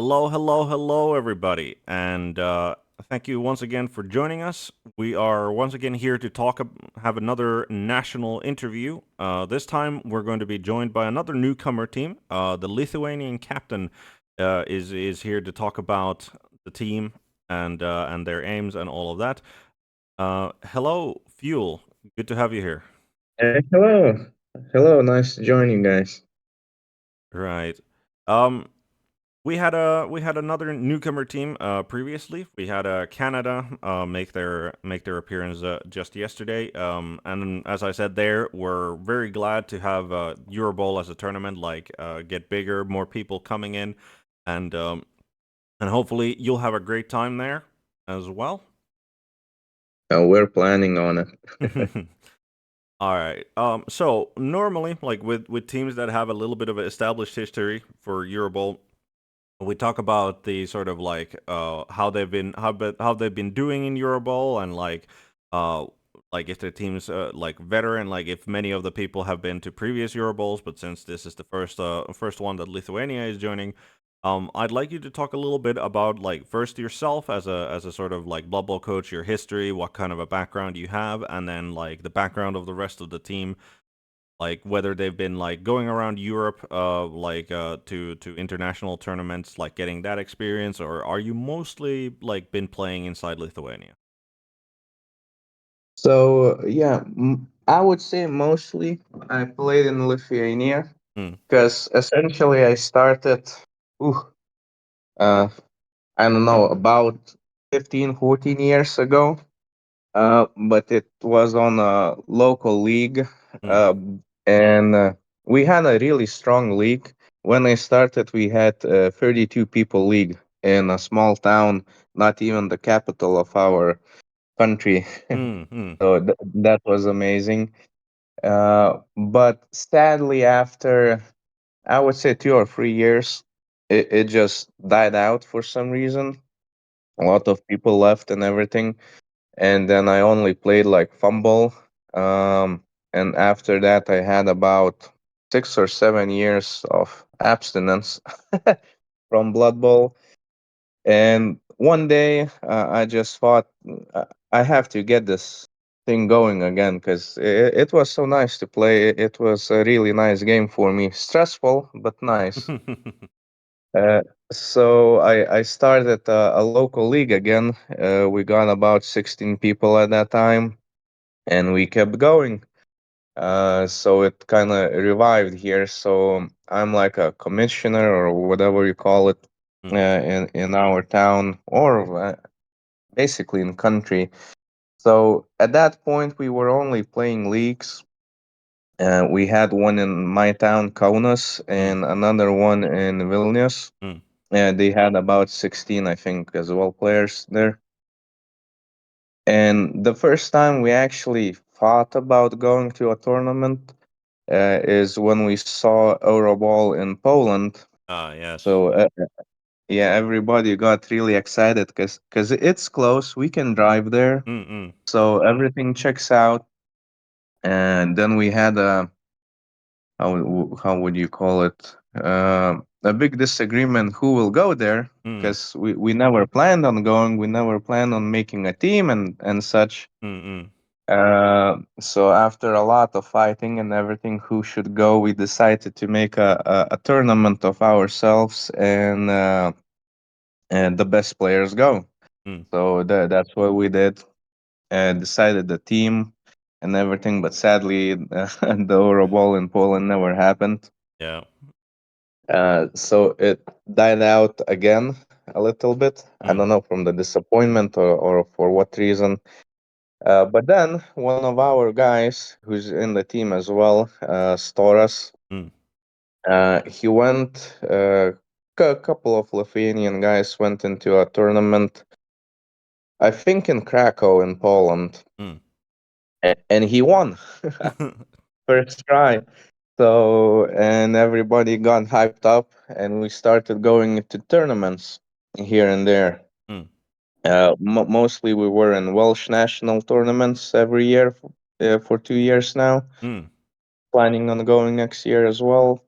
Hello, hello, hello, everybody, and thank you once again for joining us. We are once again here to have another national interview. This time, we're going to be joined by another newcomer team. The Lithuanian captain is here to talk about the team and their aims and all of that. Hello, Fuel. Good to have you here. Hello. Hello, nice to join you guys. Right. Um, we had another newcomer team previously. We had Canada make their appearance just yesterday. And as I said, there we're very glad to have EuroBowl as a tournament get bigger, more people coming in, and um, and hopefully you'll have a great time there as well. We're planning on it. All right. So normally, like with teams that have a little bit of an established history for EuroBowl, we talk about the sort of how they've been doing in Eurobowl and uh if their teams like veteran, like if many of the people have been to previous Eurobowls, but since this is the first one that Lithuania is joining, I'd like you to talk a little bit about like first yourself as a sort of like Blood Bowl coach, your history, what kind of a background you have, and then like the background of the rest of the team, like whether they've been like going around Europe, to international tournaments, like getting that experience, or are you mostly like been playing inside Lithuania? I would say mostly I played in Lithuania Hmm. because essentially I started, ooh, uh, I don't know, about 15, 14 years ago. But it was on a local league, Hmm. uh, and we had a really strong league. When I started, we had a 32 people league in a small town, not even the capital of our country. Hmm. Hmm. So that was amazing. But sadly, after I would say 2 or 3 years, it just died out for some reason. A lot of people left and everything, and then I only played like fumble. And after that, I had about 6 or 7 years of abstinence from Blood Bowl. And one day, I just thought I have to get this thing going again because it was so nice to play. It was a really nice game for me. Stressful, but nice. Uh, so I started a local league again. We got about 16 people at that time, and we kept going. So it kind of revived here. So I'm like a commissioner or whatever you call it Hmm. in our town or basically in country. So at that point, we were only playing leagues. We had one in my town, Kaunas, Hmm. and another one in Vilnius. Hmm. They had about 16, I think, as well players there. And the first time we actually thought about going to a tournament is when we saw EuroBowl in Poland. Ah, yes. So yeah, everybody got really excited because it's close. We can drive there, Hmm. Hmm. so everything checks out. And then we had a how would you call it? A big disagreement who will go there Hmm. because we never planned on going. We never planned on making a team and such. Hmm. Hmm. So after a lot of fighting and everything, who should go, we decided to make a tournament of ourselves, and the best players go. Hmm. So that's what we did, and decided the team and everything. But sadly, the Euroball in Poland never happened. Yeah. So it died out again a little bit. I Hmm. don't know from the disappointment or for what reason. But then one of our guys who's in the team as well, Storas, Hmm. he went. A couple of Lithuanian guys went into a tournament, I think in Krakow in Poland, Hmm. and he won first try. So and everybody got hyped up, and we started going into tournaments here and there. Hmm. Mostly we were in Welsh national tournaments every year for 2 years now. Hmm. Planning on going next year as well.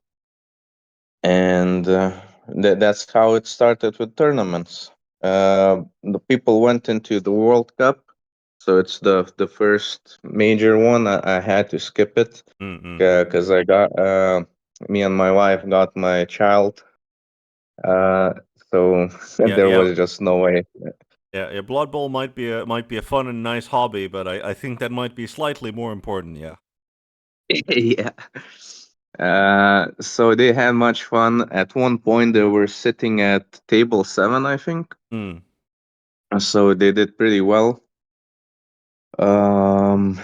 And That's how it started with tournaments. The people went into the World Cup, so it's the first major one. I had to skip it Mm-mm. because I got me and my wife got my child. Uh, so Yeah, there yeah, was just no way. yeah. Blood Bowl might be a fun and nice hobby, but I think that might be slightly more important. Yeah. Yeah. So they had much fun. At one point, they were sitting at table 7, I think. Mm. So they did pretty well. Um,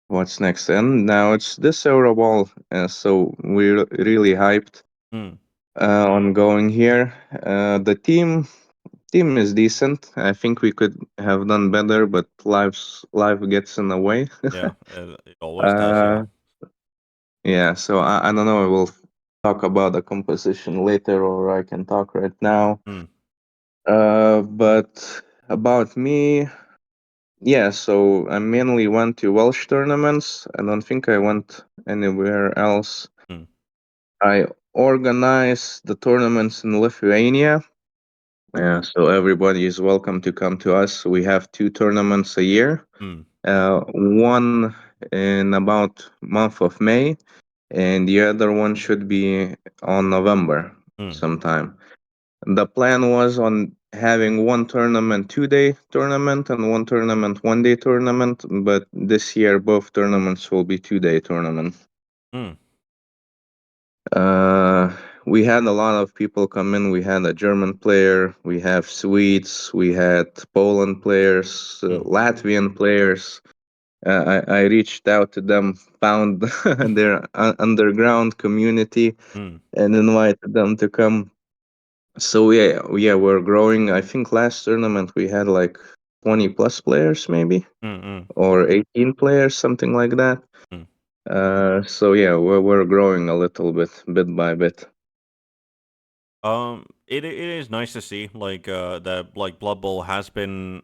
what's next? And now it's this EUROBOWL. So we're really hyped Mm. on going here. The team is decent. I think we could have done better, but life gets in the way. Yeah. It always does. Yeah. uh, yeah. So I don't know. We'll talk about the composition later, or I can talk right now. Mm. But about me, yeah, so I mainly went to Welsh tournaments. I don't think I went anywhere else. Mm. I organized the tournaments in Lithuania. So everybody is welcome to come to us. We have two tournaments a year. Mm. One in about month of May, and the other one should be on November Mm. sometime. The plan was on having one tournament 2-day tournament and one tournament 1-day tournament, but this year both tournaments will be 2-day tournament. Mm. Uh, we had a lot of people come in. We had a German player, we have Swedes, we had Poland players, Mm. Latvian players. I reached out to them, found their underground community, Mm. and invited them to come. So yeah, we're growing. I think last tournament we had like 20 plus players, maybe, Mm. Mm. or 18 players, something like that. Mm. So yeah, we're growing a little bit by bit. It is nice to see that like Blood Bowl has been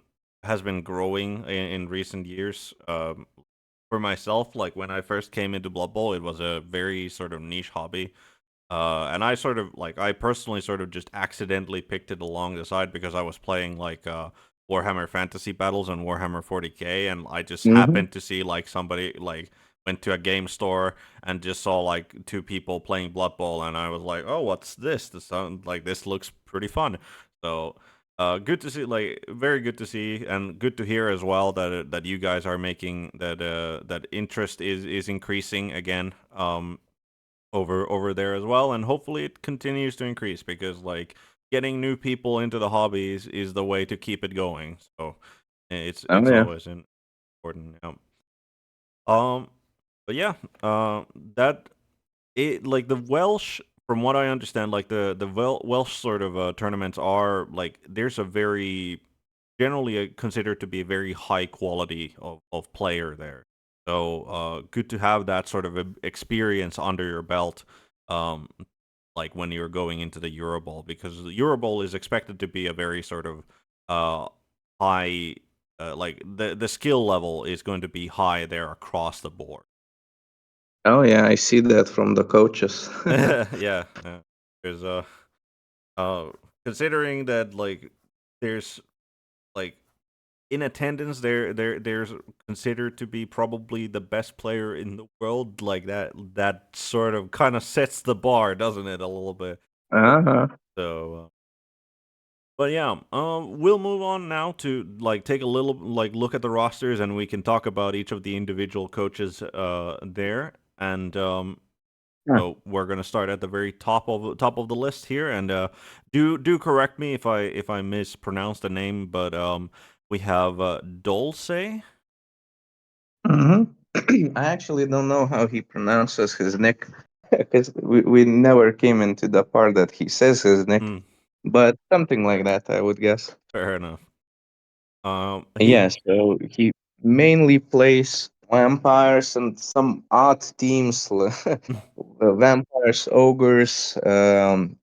growing in recent years. For myself, like when I first came into Blood Bowl, it was a very sort of niche hobby. And I sort of like I personally sort of just accidentally picked it along the side because I was playing Warhammer Fantasy Battles and Warhammer 40K, and I just Hmm. happened to see like somebody like went to a game store and just saw like two people playing Blood Bowl, and I was like, oh, what's this? This sound like this looks pretty fun. So good to see, like very good to see, and good to hear as well that that you guys are making that that interest is increasing again. Over there as well, and hopefully it continues to increase because like getting new people into the hobbies is the way to keep it going. So Oh it's yeah. always important. Yeah. Um, but yeah, that it like the Welsh, from what I understand, like the Welsh sort of tournaments are like there's a very generally considered to be a very high quality of player there. So good to have that sort of experience under your belt, um, like when you're going into the EuroBowl, because the EuroBowl is expected to be a very sort of uh, high, like the skill level is going to be high there across the board. Oh yeah, I see that from the coaches. Yeah, because uh, considering that like there's like in attendance there's considered to be probably the best player in the world, like that sort of kind of sets the bar, doesn't it, a little bit. Uh-huh. So but yeah, we'll move on now to like take a little like look at the rosters, and we can talk about each of the individual coaches there. And Yeah. so we're gonna start at the very top of the list here, and do correct me if I mispronounce the name, but we have Dulce. Hmm. I actually don't know how he pronounces his nick because we never came into the part that he says his nick, Mm, but something like that, I would guess. fair enough. He Yeah, so he mainly plays vampires and some odd teams, vampires, ogres, how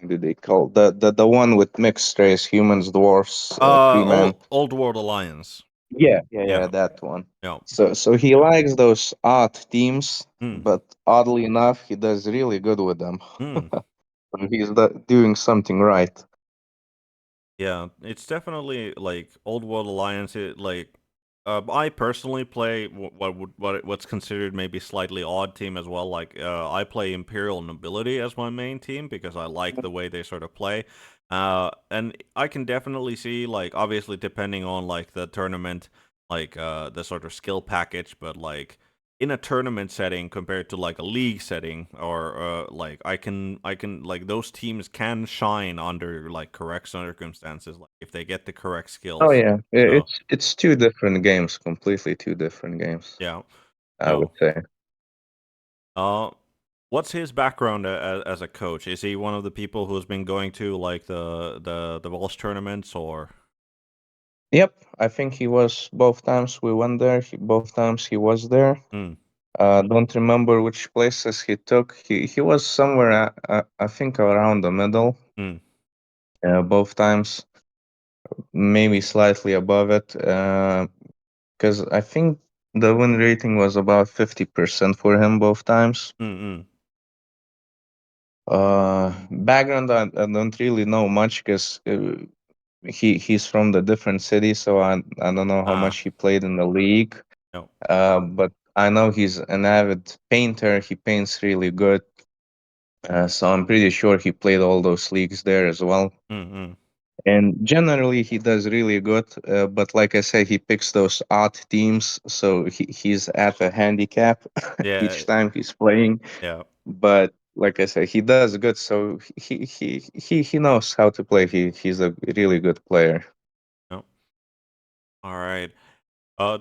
do they call the one with mixed race, humans, dwarfs, free man. Old World Alliance. Yeah, Yeah. that one. Yeah. So he likes those odd teams, Mm. but oddly enough, he does really good with them. Mm. So he's doing something right. Yeah, it's definitely like Old World Alliance. Like, I personally play what's considered maybe slightly odd team as well. Like, I play Imperial Nobility as my main team because I like the way they sort of play. And I can definitely see, like, obviously depending on like the tournament, like the sort of skill package, but like in a tournament setting compared to like a league setting, or like I can like those teams can shine under like correct circumstances, like if they get the correct Oh skills. yeah, So it's two different games, completely two different games, yeah. I would No. say. uh what's his background as a coach? Is he one of the people who's been going to like the Walsh tournaments, or Yep, I think he was both times we went there. Both times he was there. mm, Don't remember which places he took. He was somewhere, I think, around the middle. mm, Both times, maybe slightly above it. Because I think the win rating was about 50% for him both times. mm, mm. Background, I don't really know much because he's from the different city, so I don't know how Ah, much he played in the league. no. But I know he's an avid painter. He paints really good. So I'm pretty sure he played all those leagues there as well. Mm, mm. And generally, he does really good. But like I said, he picks those odd teams, so he's at a handicap Yeah. each time he's playing. Yeah. But like I said, he does good, so he knows how to play. He's a really good player. No. All right.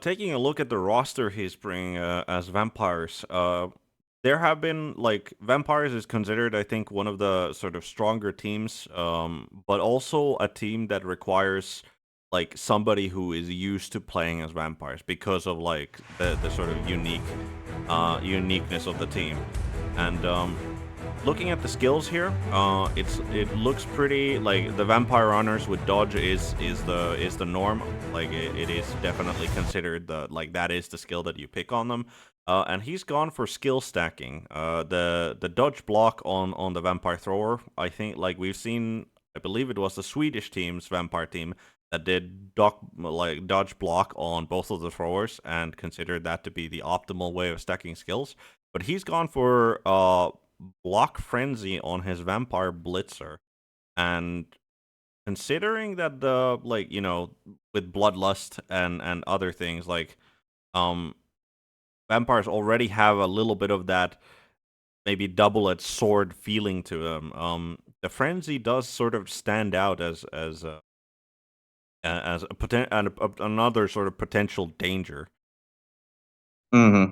Taking a look at the roster he's bringing as vampires, there have been like vampires is considered, I think, one of the sort of stronger teams, but also a team that requires like somebody who is used to playing as vampires because of like the sort of uniqueness of the team, and looking at the skills here, it looks pretty like the vampire runners with dodge is the norm. Like it is definitely considered the like that is the skill that you pick on them. And he's gone for skill stacking. The dodge block on the vampire thrower. I think like we've seen. I believe it was the Swedish team's vampire team that did dodge block on both of the throwers and considered that to be the optimal way of stacking skills. But he's gone for block frenzy on his vampire blitzer, and considering that the like with bloodlust and other things like um vampires already have a little bit of that maybe double-edged sword feeling to them. The frenzy does sort of stand out as another sort of potential danger. Hmm.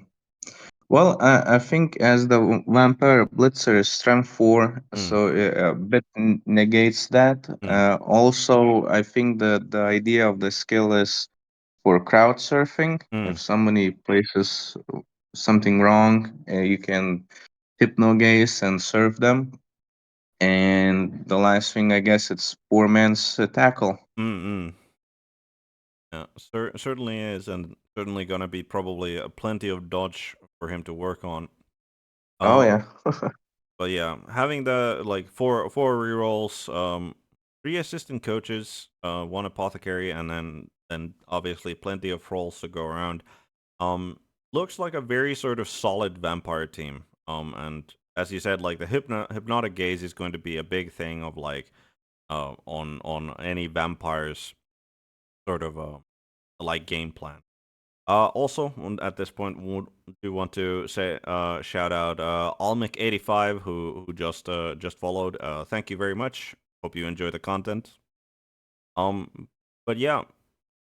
Well, I think as the vampire blitzer is strength 4, Mm, so a bit negates that. mm, Also, I think the idea of the skill is for crowd surfing. If mm, somebody places something wrong, you can hypno gaze and serve them. And the last thing, I guess, it's poor man's tackle. mm, mm. Yeah, certainly is, and certainly gonna be probably plenty of dodge for him to work on. Oh Uh, yeah. but yeah, having the like four rerolls, 3 assistant coaches, one apothecary, and then obviously plenty of rolls to go around. Um, looks like a very sort of solid vampire team. And as you said, like the hypnotic gaze is going to be a big thing of like on any vampire's sort of like game plan. Also, at this point, do want to say shout out Almic85 who just followed. Thank you very much. Hope you enjoy the content. But yeah,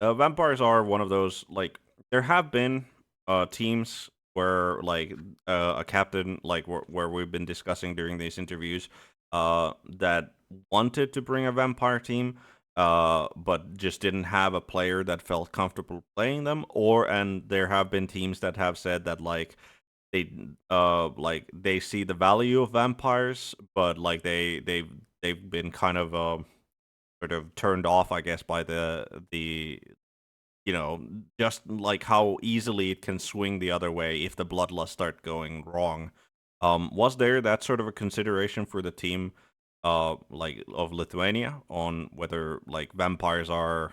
vampires are one of those like there have been teams where like a captain like where we've been discussing during these interviews that wanted to bring a vampire team but just didn't have a player that felt comfortable playing them, or and there have been teams that have said that like they see the value of vampires, but like they've been kind of sort of turned off, I guess, by the you know, just like how easily it can swing the other way if the bloodlust start going wrong. Was there that sort of a consideration for the team, like of Lithuania, on whether like vampires are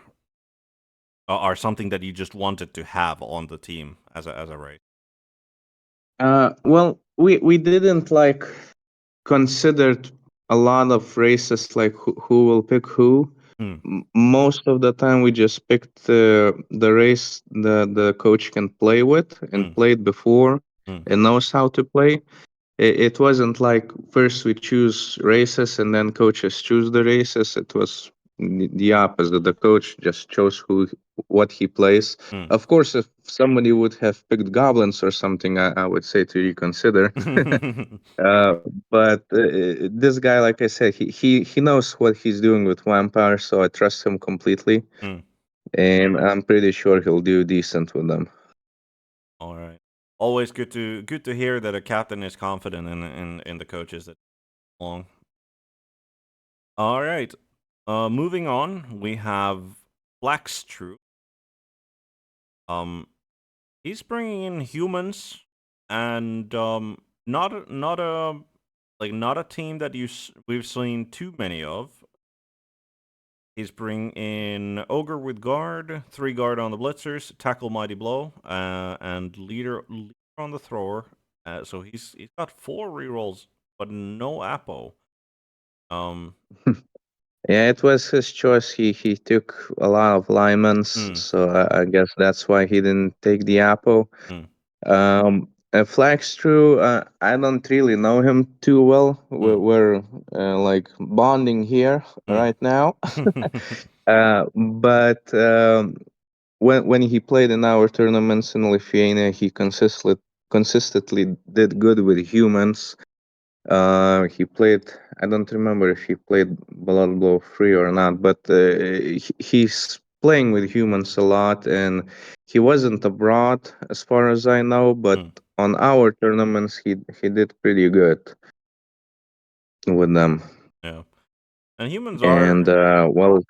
something that you just wanted to have on the team as a race? Well, we didn't like considered a lot of races like who will pick who. Hmm. Most of the time, we just picked the race the coach can play with and Hmm. played before Hmm. and knows how to play. It wasn't like first we choose races and then coaches choose the races. It was the opposite. The coach just chose what he plays. Hmm. Of course, if somebody would have picked goblins or something, I would say to reconsider. uh, but this guy, like I said, he knows what he's doing with vampire, so I trust him completely, Hmm. and I'm pretty sure he'll do decent with them. All right. Always good to hear that a captain is confident in the coaches that long. All right. Moving on, we have Flax True. Um, he's bringing in humans, and not a team that we've seen too many of. He's bringing in Ogre with guard, 3 guard on the blitzers, tackle mighty blow, and leader on the thrower. So he's got 4 rerolls, but no Apo. Um, Yeah, it was his choice. He took a lot of linemen's, mm, so I guess that's why he didn't take the apple. mm, Flagstrew, I don't really know him too well. mm, We're like bonding here mm, right now. But when he played in our tournaments in Lithuania, he consistently did good with humans. He played. I don't remember if he played Blood Blow 3 or not, but he's playing with humans a lot, and he wasn't abroad as far as I know. But mm, on our tournaments, he did pretty good with them. yeah. And humans are And well,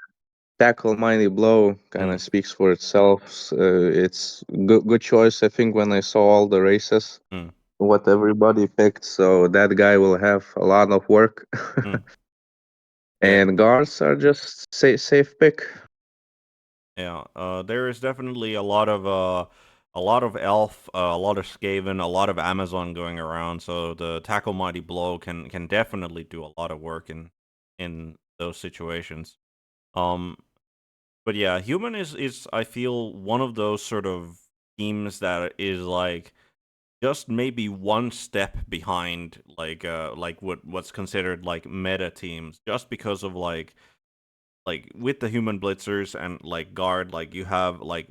tackle mighty blow kind mm, of speaks for itself. It's good choice, I think. When I saw all the races, mm, what everybody picked, so that guy will have a lot of work. mm. Yeah, And guards are just safe pick. yeah. There is definitely a lot of elf, a lot of Skaven, a lot of Amazon going around. So the tackle mighty blow can definitely do a lot of work in those situations. Um, but yeah, human is I feel one of those sort of teams that is like just maybe one step behind like what's considered like meta teams, just because of like with the human blitzers and like guard, like you have like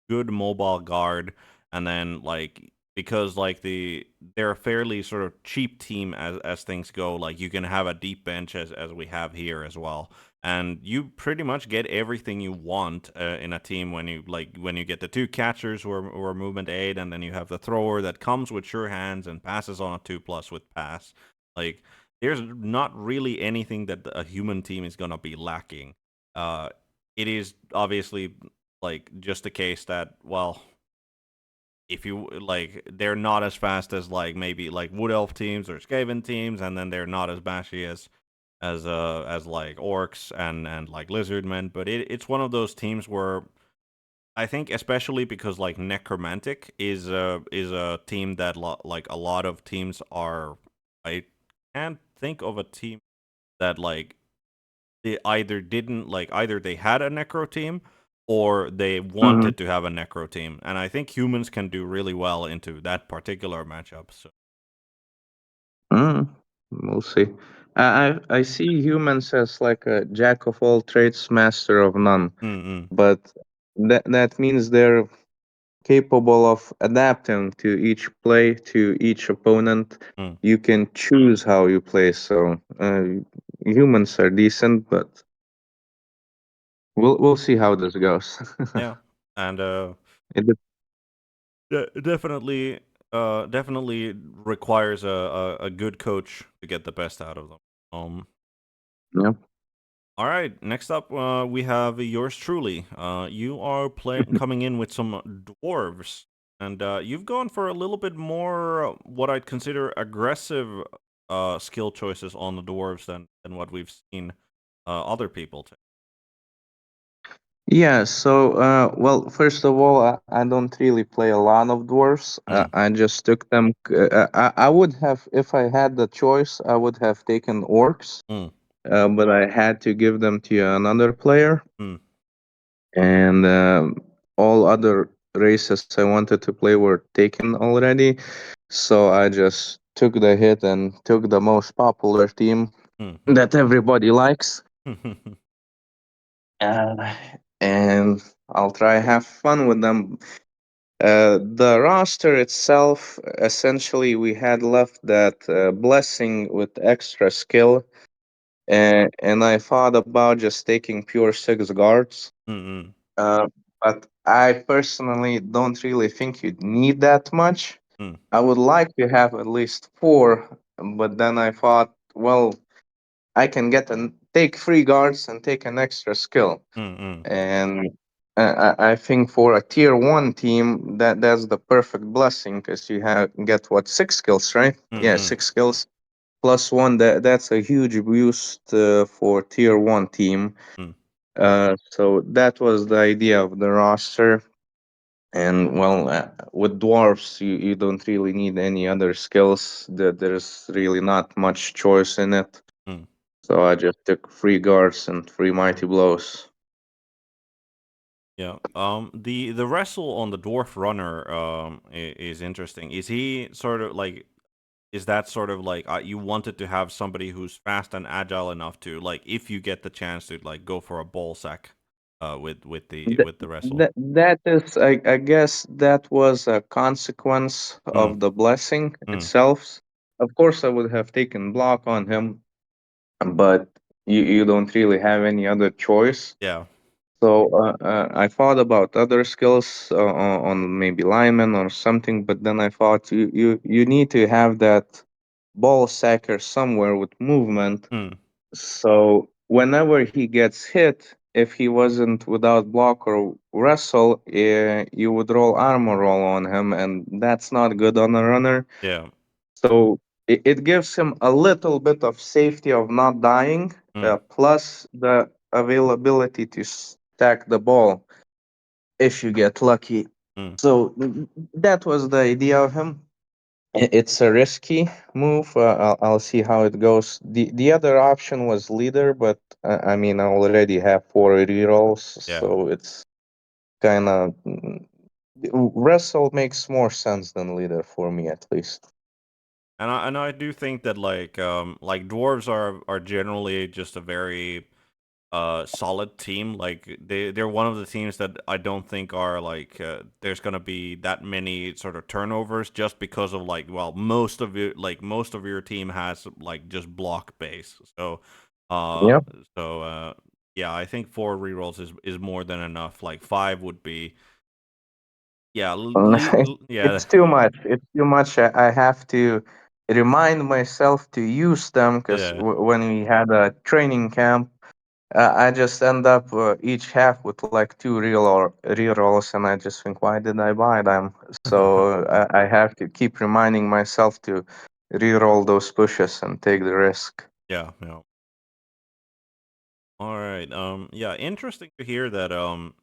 good mobile guard, and then like because like they're a fairly sort of cheap team as things go, like you can have a deep bench as we have here as well, and you pretty much get everything you want in a team when you get the 2 catchers who are movement 8, and then you have the thrower that comes with sure hands and passes on a 2+ with pass. Like there's not really anything that a human team is gonna be lacking. Uh, it is obviously like just the case that, well, if you like, they're not as fast as like maybe like Wood Elf teams or Skaven teams, and then they're not as bashy as like orcs and like lizardmen. But it's one of those teams where I think, especially because like necromantic is a team that like a lot of teams are. I can't think of a team that like they either they had a necro team or they Hmm. wanted to have a necro team, and I think humans can do really well into that particular matchup. So Mm, we'll see. I see humans as like a jack of all trades, master of none. mm-mm, But that means they're capable of adapting to each play, to each opponent. mm. You can choose how you play. So humans are decent, but we'll see how this goes. Yeah, and It definitely requires a good coach to get the best out of them. yeah. All right, next up we have yours truly. You are coming in with some dwarves, and you've gone for a little bit more what I'd consider aggressive skill choices on the dwarves than what we've seen other people take. Yeah, so well, first of all, I don't really play a lot of dwarfs. Mm, I just took them. I would have, if I had the choice, I would have taken orcs, mm, but I had to give them to another player, mm, and all other races I wanted to play were taken already. So I just took the hit and took the most popular team mm, that everybody likes. mm, Uh, and I'll try have fun with them. The roster itself, essentially, we had left that blessing with extra skill, and I thought about just taking pure six guards. mm, Uh, but I personally don't really think you'd need that much. mm, I would like to have at least four, but then I thought, well, I can take three guards and take an extra skill. mm, mm, And I think for a tier one team, that's the perfect blessing because you have get what 6 skills, right? mm, Yeah, mm, 6 skills plus one. That's a huge boost for tier one team. mm. So that was the idea of the roster. And well, with dwarfs, you don't really need any other skills. There's really not much choice in it. Mm. So I just took three guards and three mighty blows. Yeah. The wrestle on the dwarf runner is interesting. Is he sort of like is that sort of like you wanted to have somebody who's fast and agile enough to like if you get the chance to like go for a ball sack with the wrestle. That is, I guess, that was a consequence Mm, of the blessing mm, itself. Of course, I would have taken block on him, but you don't really have any other choice. yeah. So I thought about other skills on maybe lineman or something, but then I thought you need to have that ball sacker somewhere with movement. Mm, So whenever he gets hit, if he wasn't without block or wrestle, you would roll armor roll on him, and that's not good on a runner. yeah. So it gives him a little bit of safety of not dying, Mm, plus the availability to stack the ball if you get lucky. mm, So that was the idea of him. It's a risky move. I'll see how it goes. The other option was leader, but I mean I already have four rerolls, yeah. so it's kind of wrestle makes more sense than leader for me at least. And I do think that like dwarves are generally just a very solid team. Like they're one of the teams that I don't think are like there's gonna be that many sort of turnovers just because of like well most of your team has like just block base. Uh Yeah, so yeah, I think four rerolls is more than enough. Like five would be yeah yeah it's too much. It's too much. I have to remind myself to use them because yeah when we had a training camp. I just end up each half with like two rerolls, and I just think, why did I buy them? So I have to keep reminding myself to reroll those pushes and take the risk. yeah yeah. All right. Yeah, interesting to hear that um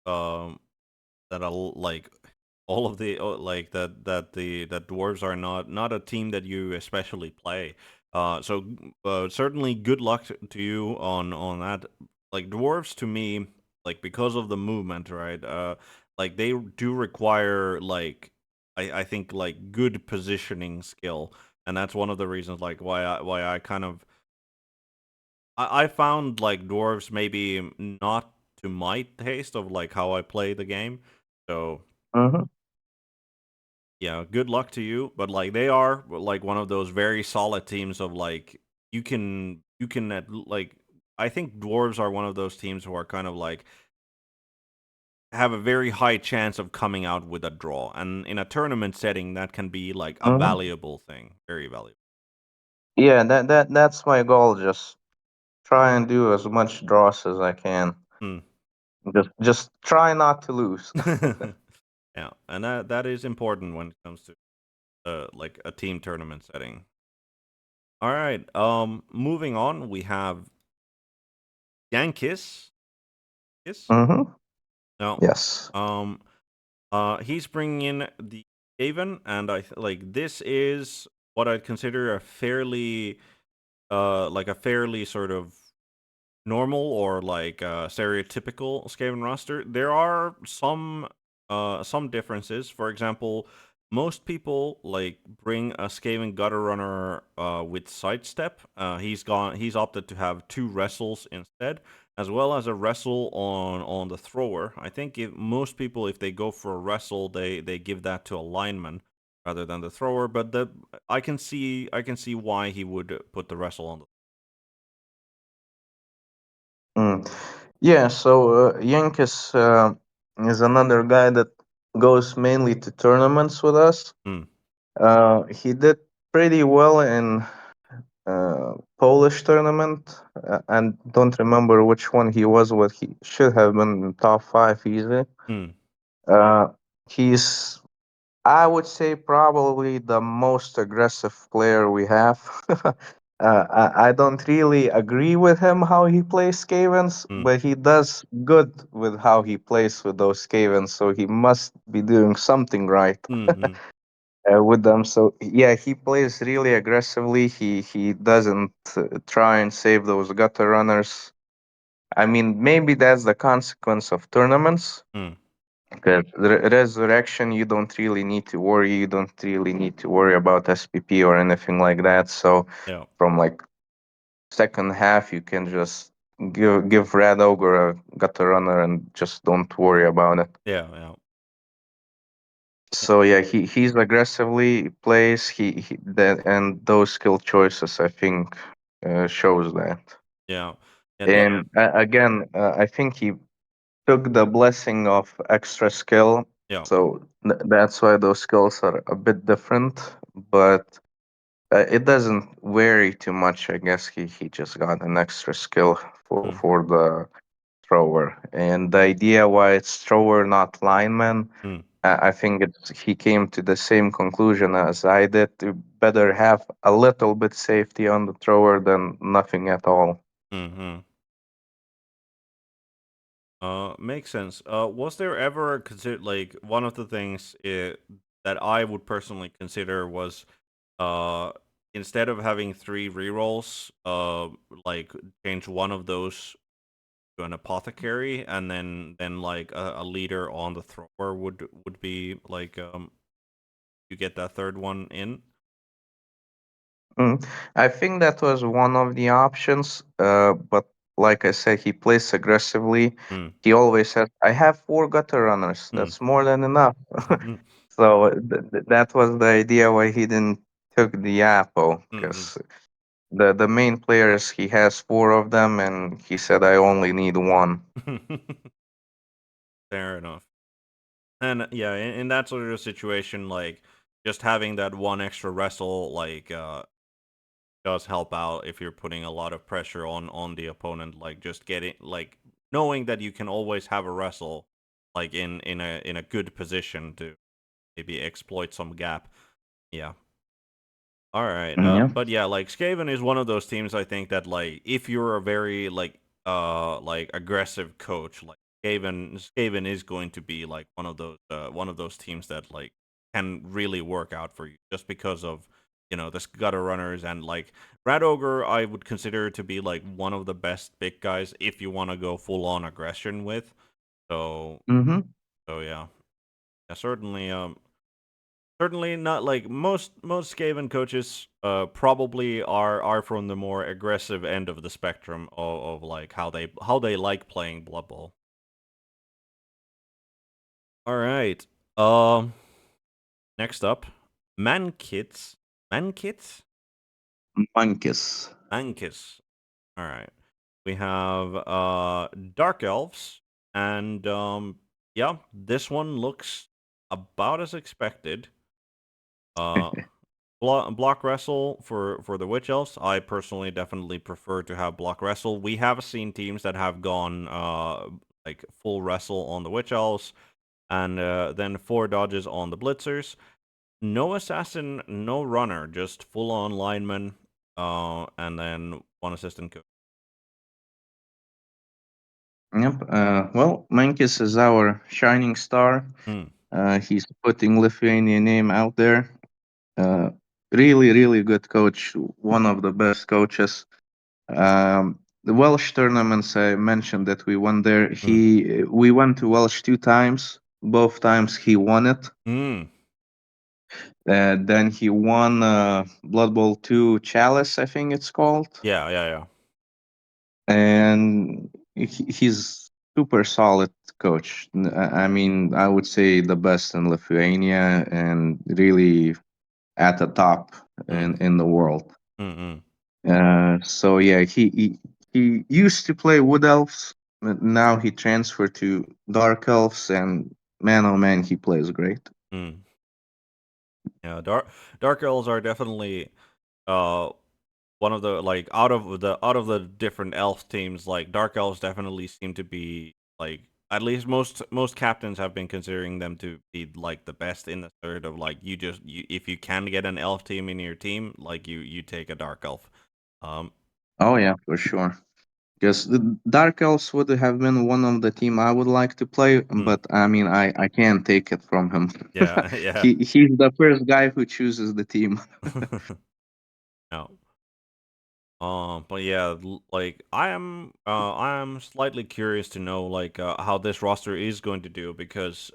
that like all of the like that dwarves are not a team that you especially play. So certainly good luck to you on that. Like dwarves to me, like because of the movement, right? Like they do require like I think like good positioning skill, and that's one of the reasons like why I kind of I found like dwarves maybe not to my taste of like how I play the game. So Hmm. yeah, good luck to you. But like they are like one of those very solid teams of like you can like I think dwarves are one of those teams who are kind of like have a very high chance of coming out with a draw, and in a tournament setting that can be like a Hmm. valuable thing, very valuable. Yeah, that's my goal. Just try and do as much draws as I can. Hmm. Just try not to lose. Yeah, and that is important when it comes to like a team tournament setting. All right. Moving on, we have Yankis. Yes. Mm-hmm. No. Yes. Um. He's bringing in the Skaven, and like this is what I'd consider a fairly like a fairly sort of normal or like stereotypical Skaven roster. There are some differences. For example, most people like bring a Skaven gutter runner with sidestep. He's opted to have two wrestles instead, as well as a wrestle on the thrower. I think if most people, if they go for a wrestle, they give that to a lineman rather than the thrower. But I can see why he would put the wrestle on the. Mm. Yeah. So Yankis is another guy that goes mainly to tournaments with us. Mm, He did pretty well in Polish tournament, and don't remember which one he was with. He should have been in top five easy. mm, Uh, he's, I would say, probably the most aggressive player we have. I don't really agree with him how he plays Skavens, mm. but he does good with how he plays with those Skavens, so he must be doing something right Mhm. with them. So yeah, he plays really aggressively. He doesn't try and save those gutter runners. I mean, maybe that's the consequence of tournaments. Mm. Because resurrection, you don't really need to worry. You don't really need to worry about SPP or anything like that. So Yeah. from like second half, you can just give Red Ogre a gutter runner and just don't worry about it. Yeah, yeah. So yeah, he's aggressively plays. He that and those skill choices, I think, shows that. Yeah. Yeah, And again, I think he took the blessing of extra skill, yeah. so that's why those skills are a bit different. But it doesn't vary too much. I guess he just got an extra skill Mm, for the thrower, and the idea why it's thrower not lineman. mm, I think he came to the same conclusion as I did. To better have a little bit safety on the thrower than nothing at all. mhm. Makes sense. Was there ever consider like one of the things that I would personally consider was uh instead of having three rerolls, like change one of those to an apothecary, and then like a leader on the thrower would be like you get that third one in. Mm. I think that was one of the options, but like I said, he plays aggressively. Mm, He always says, "I have four gutter runners. mm, That's more than enough." mhm, So that was the idea why he didn't took the apple, mhm. because the main players he has four of them, and he said, "I only need one." Fair enough. And yeah, in that sort of situation, like just having that one extra wrestle, like does help out if you're putting a lot of pressure on the opponent. Like just getting like knowing that you can always have a wrestle, like in a good position to maybe exploit some gap. Yeah. All right. Mm, yeah. But yeah, like Skaven is one of those teams I think that like if you're a very like aggressive coach, like Skaven is going to be like one of those teams that like can really work out for you just because of the gutter runners and like Rat Ogre I would consider to be like one of the best big guys if you want to go full on aggression with. So Mm-hmm. so yeah. Yeah, certainly not like most Skaven coaches probably are from the more aggressive end of the spectrum of like how they like playing Blood Bowl. All right. Um next up, Mankits. Mankits? Monkeys. Mankis. All right. We have Dark Elves and yeah, this one looks about as expected. Uh block wrestle for the witch elves. I personally definitely prefer to have block wrestle. We have seen teams that have gone like full wrestle on the witch elves, and then 4 dodges on the blitzers. No assassin, no runner, just full on lineman, and then 1 assistant coach. Yep. Well, Menkis is our shining star. Hmm. He's putting Lithuanian name out there. Uh, really, really good coach. One of the best coaches. The Welsh tournaments I mentioned that we won there. Hmm. We went to Welsh 2 times. Both times he won it. Hmm. Then he won Blood Bowl 2 Chalice, I think it's called. Yeah. Yeah. Yeah. And he's super solid coach. I mean, I would say the best in Lithuania and really at the top Hmm. in the world. Hmm. Hmm. So yeah, he used to play Wood Elves, but now he transferred to Dark Elves, and man, oh man, he plays great. Hmm. Yeah. Dark elves are definitely uh one of the like out of the different elf teams, like dark elves definitely seem to be like at least most captains have been considering them to be like the best in the third of like if you can get an elf team in your team, like you take a dark elf. Um Oh yeah, for sure. Because the Dark Elves would have been one of the team I would like to play, hmm, but I mean, I can't take it from him. yeah, yeah. He's the first guy who chooses the team. No. But yeah, like I am slightly curious to know like how this roster is going to do because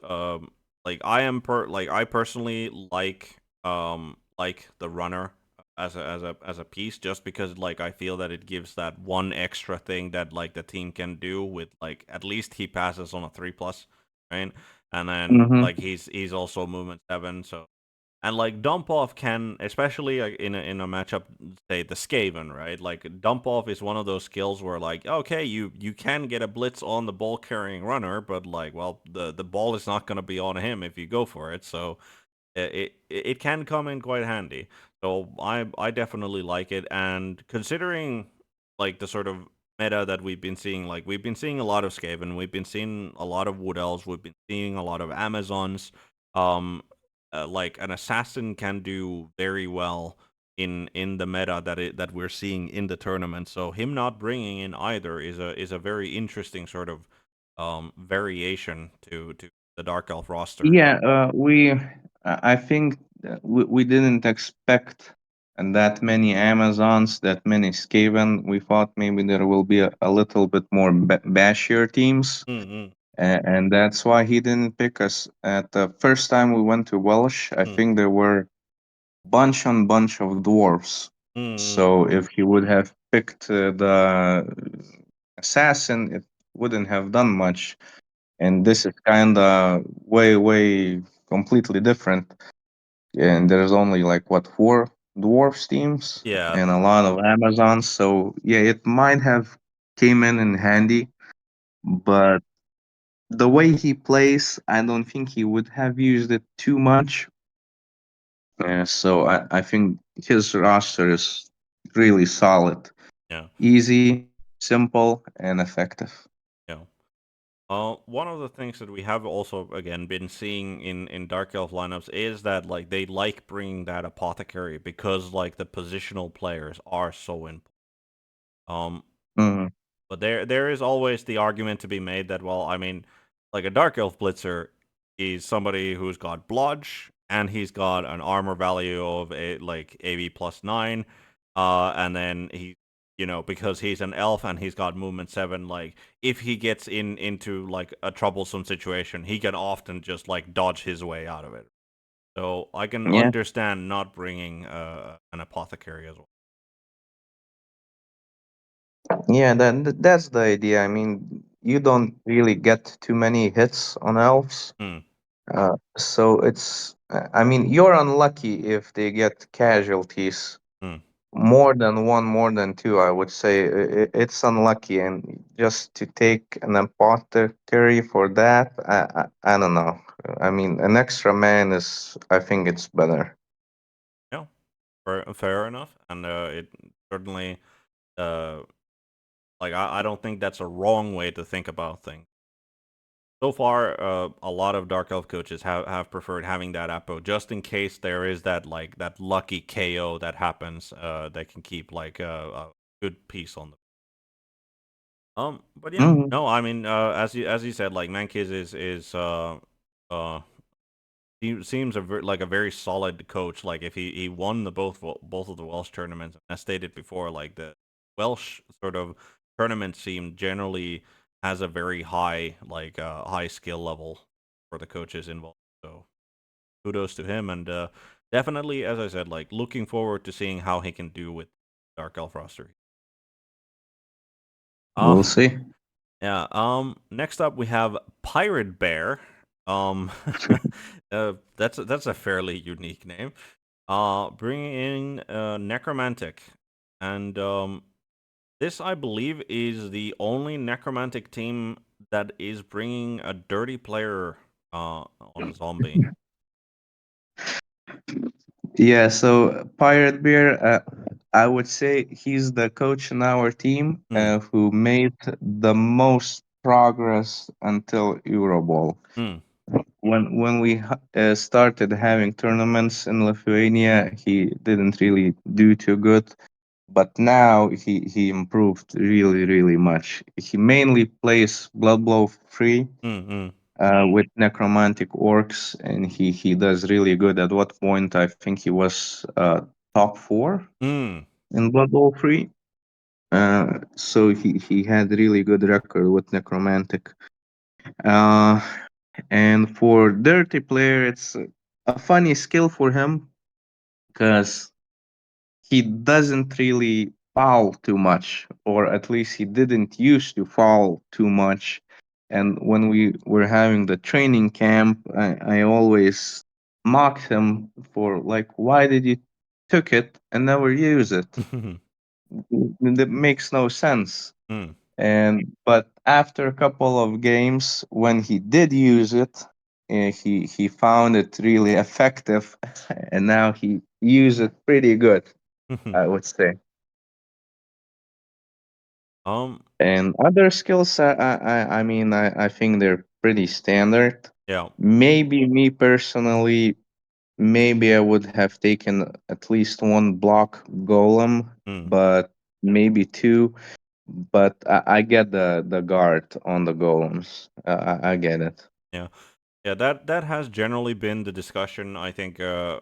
like I personally like the runner as a piece just because like I feel that it gives that one extra thing that like the team can do with like at least he passes on a 3+, right? And then Hmm. like he's also movement 7, so and like dump off can, especially like, in a matchup, say the Skaven, right? Like dump off is one of those skills where like, okay, you can get a blitz on the ball carrying runner, but like, well, the ball is not going to be on him if you go for it. So it can come in quite handy. So I definitely like it, and considering like the sort of meta that we've been seeing, like we've been seeing a lot of Skaven, we've been seeing a lot of Wood Elves, we've been seeing a lot of Amazons. Um, like an assassin can do very well in the meta that we're seeing in the tournament. So him not bringing in either is a very interesting sort of variation to the Dark Elf roster. Yeah, I think we didn't expect that many Amazons, that many Skaven. We thought maybe there will be a little bit more bashier teams, Mm-mm. and that's why he didn't pick us. At the first time we went to Welsh, I Mm, think there were bunch on bunch of dwarves. mm, So if he would have picked the assassin, it wouldn't have done much. And this is kind of way completely different. And there's only like what, four dwarf teams yeah, and a lot of Amazons. So yeah, it might have came in handy, but the way he plays, I don't think he would have used it too much. So I think his roster is really solid, yeah, easy, simple, and effective. yeah. One of the things that we have also again been seeing in Dark Elf lineups is that like they like bringing that apothecary because like the positional players are so important. Um, Mhm. But there is always the argument to be made that, well, I mean, like a Dark Elf Blitzer is somebody who's got Blodge and he's got an armor value of like AV +9, and then because he's an elf and he's got movement 7, like if he gets into like a troublesome situation, he can often just like dodge his way out of it. So I can Yeah, understand not bringing an apothecary as well. yeah, that's the idea. I mean, you don't really get too many hits on elves, Hmm. so I mean, you're unlucky if they get casualties. Hmm. More than one, more than two, I would say it's unlucky, and just to take an apothecary for that, I don't know. I mean, an extra man is, I think it's better. Yeah. fair enough, and it certainly uh like I don't think that's a wrong way to think about things. So far, a lot of Dark Elf coaches have preferred having that Apo just in case there is that like that lucky KO that happens that can keep like a good piece on the. But yeah, Mhm. no, I mean, as you said, like Mankiz uh he seems like a very solid coach. Like if he won the both of the Welsh tournaments, as stated before, like the Welsh sort of tournament scene generally has a very high high skill level for the coaches involved. So kudos to him, and definitely, as I said, like looking forward to seeing how he can do with Dark Elf roster. Uh We'll see. yeah. Next up we have Pirate Bear. Um, that's a fairly unique name. Bringing in Necromantic, and this I believe is the only Necromantic team that is bringing a dirty player on a zombie. Yeah, so Pirate Bear, I would say he's the coach in our team Hmm. who made the most progress until EuroBowl. Hmm. When we started having tournaments in Lithuania, he didn't really do too good, but now he improved really much. He mainly plays Blood Blow free Hmm. Hmm. with necromantic orcs, and he does really good. At what point I think he was top four Hmm. in Blood Bowl 3. So he had really good record with necromantic. Uh, and for dirty player, it's a funny skill for him because he doesn't really foul too much, or at least he didn't used to foul too much. And when we were having the training camp, I always mocked him for like, why did you took it and never use it? That makes no sense. Hmm. And but after a couple of games, when he did use it, he found it really effective, and now he uses it pretty good, I would say. um. And other skills, I think they're pretty standard. Yeah. Maybe me personally, maybe I would have taken at least one block golem, Hmm. but maybe two. But I get the guard on the golems. I get it. Yeah. Yeah, that has generally been the discussion. I think uh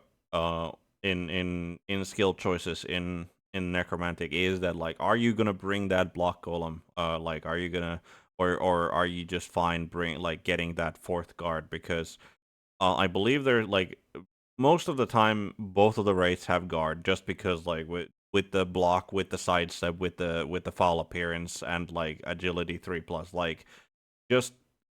in skill choices in necromantic is that like are you gonna bring that block golem? Like are you gonna or are you just fine bring like getting that fourth guard? Because I believe they're like most of the time both of the wraiths have guard just because like with the block, with the sidestep, with the foul appearance and like agility 3+, like just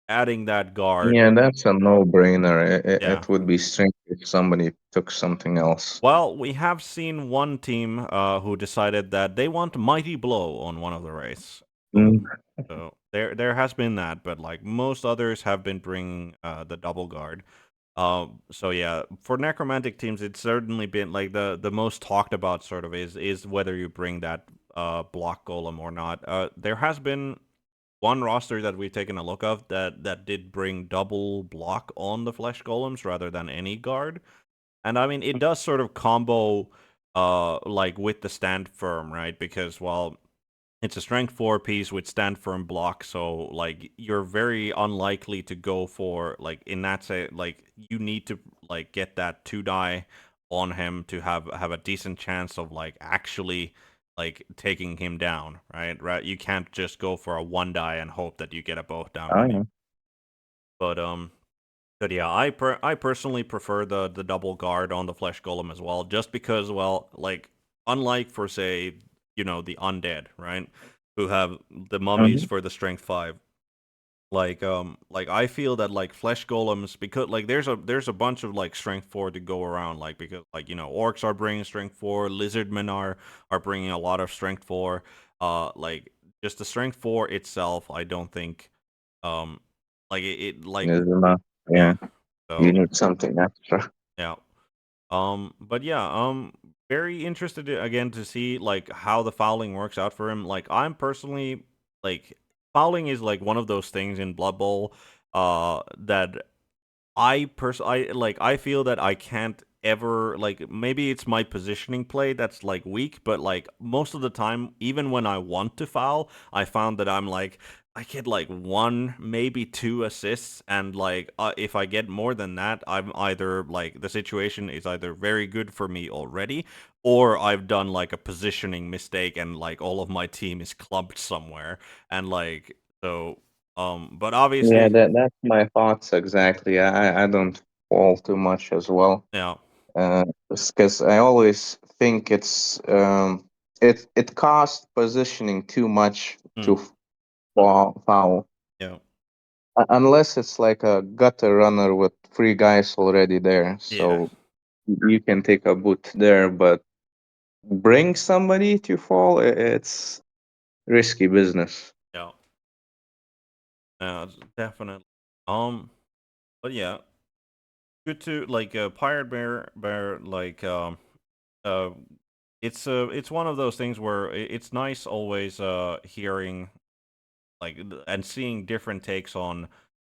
adding that guard. Yeah, that's a no-brainer. Yeah. It would be strange if somebody took something else. Well, we have seen one team who decided that they want Mighty Blow on one of the race. So, Mm, so there has been that, but like most others have been bringing the double guard. So yeah, for necromantic teams, it's certainly been like the most talked about sort of is whether you bring that block golem or not. There has been one roster that we've taken a look of that did bring double block on the flesh golems rather than any guard. And I mean, it does sort of combo, like with the stand firm, right? Because well, it's a strength 4 piece with stand firm block, so like you're very unlikely to go for like in that say like you need to like get that 2 die on him to have a decent chance of like actually like taking him down, right? Right? You can't just go for a 1 die and hope that you get a both down oh on him. yeah. But yeah, I personally prefer the double guard on the flesh golem as well, just because well, like unlike for say the undead, right, who have the mummies Mhm. for the strength 5. Like I feel that like flesh golems because like there's a bunch of like strength 4 to go around like because like orcs are bringing strength 4, lizardmen are bringing a lot of strength 4. Like just the strength 4 itself, I don't think um like it like Is enough. Yeah, yeah. you So need something extra. yeah. But yeah, very interested again to see like how the fouling works out for him. Like I'm personally like fouling is like one of those things in Blood Bowl that I feel that I can't ever like maybe it's my positioning play that's like weak, but like most of the time, even when I want to foul, I found that I get like one, maybe two assists, and like if I get more than that, I'm either like the situation is either very good for me already, or I've done like a positioning mistake and like all of my team is clubbed somewhere, and like so. But Yeah, obviously, that's my thoughts exactly. I don't fall too much as well, yeah. because I always think it costs positioning too much to Mm, foul. yeah. Unless it's like a gutter runner with three guys already there, Yeah. so you can take a boot there. But bring somebody to fall, it's risky business. Yeah. Definitely. But yeah, good to like Pirate Bear like uh it's one of those things where it's nice always hearing like and seeing different takes on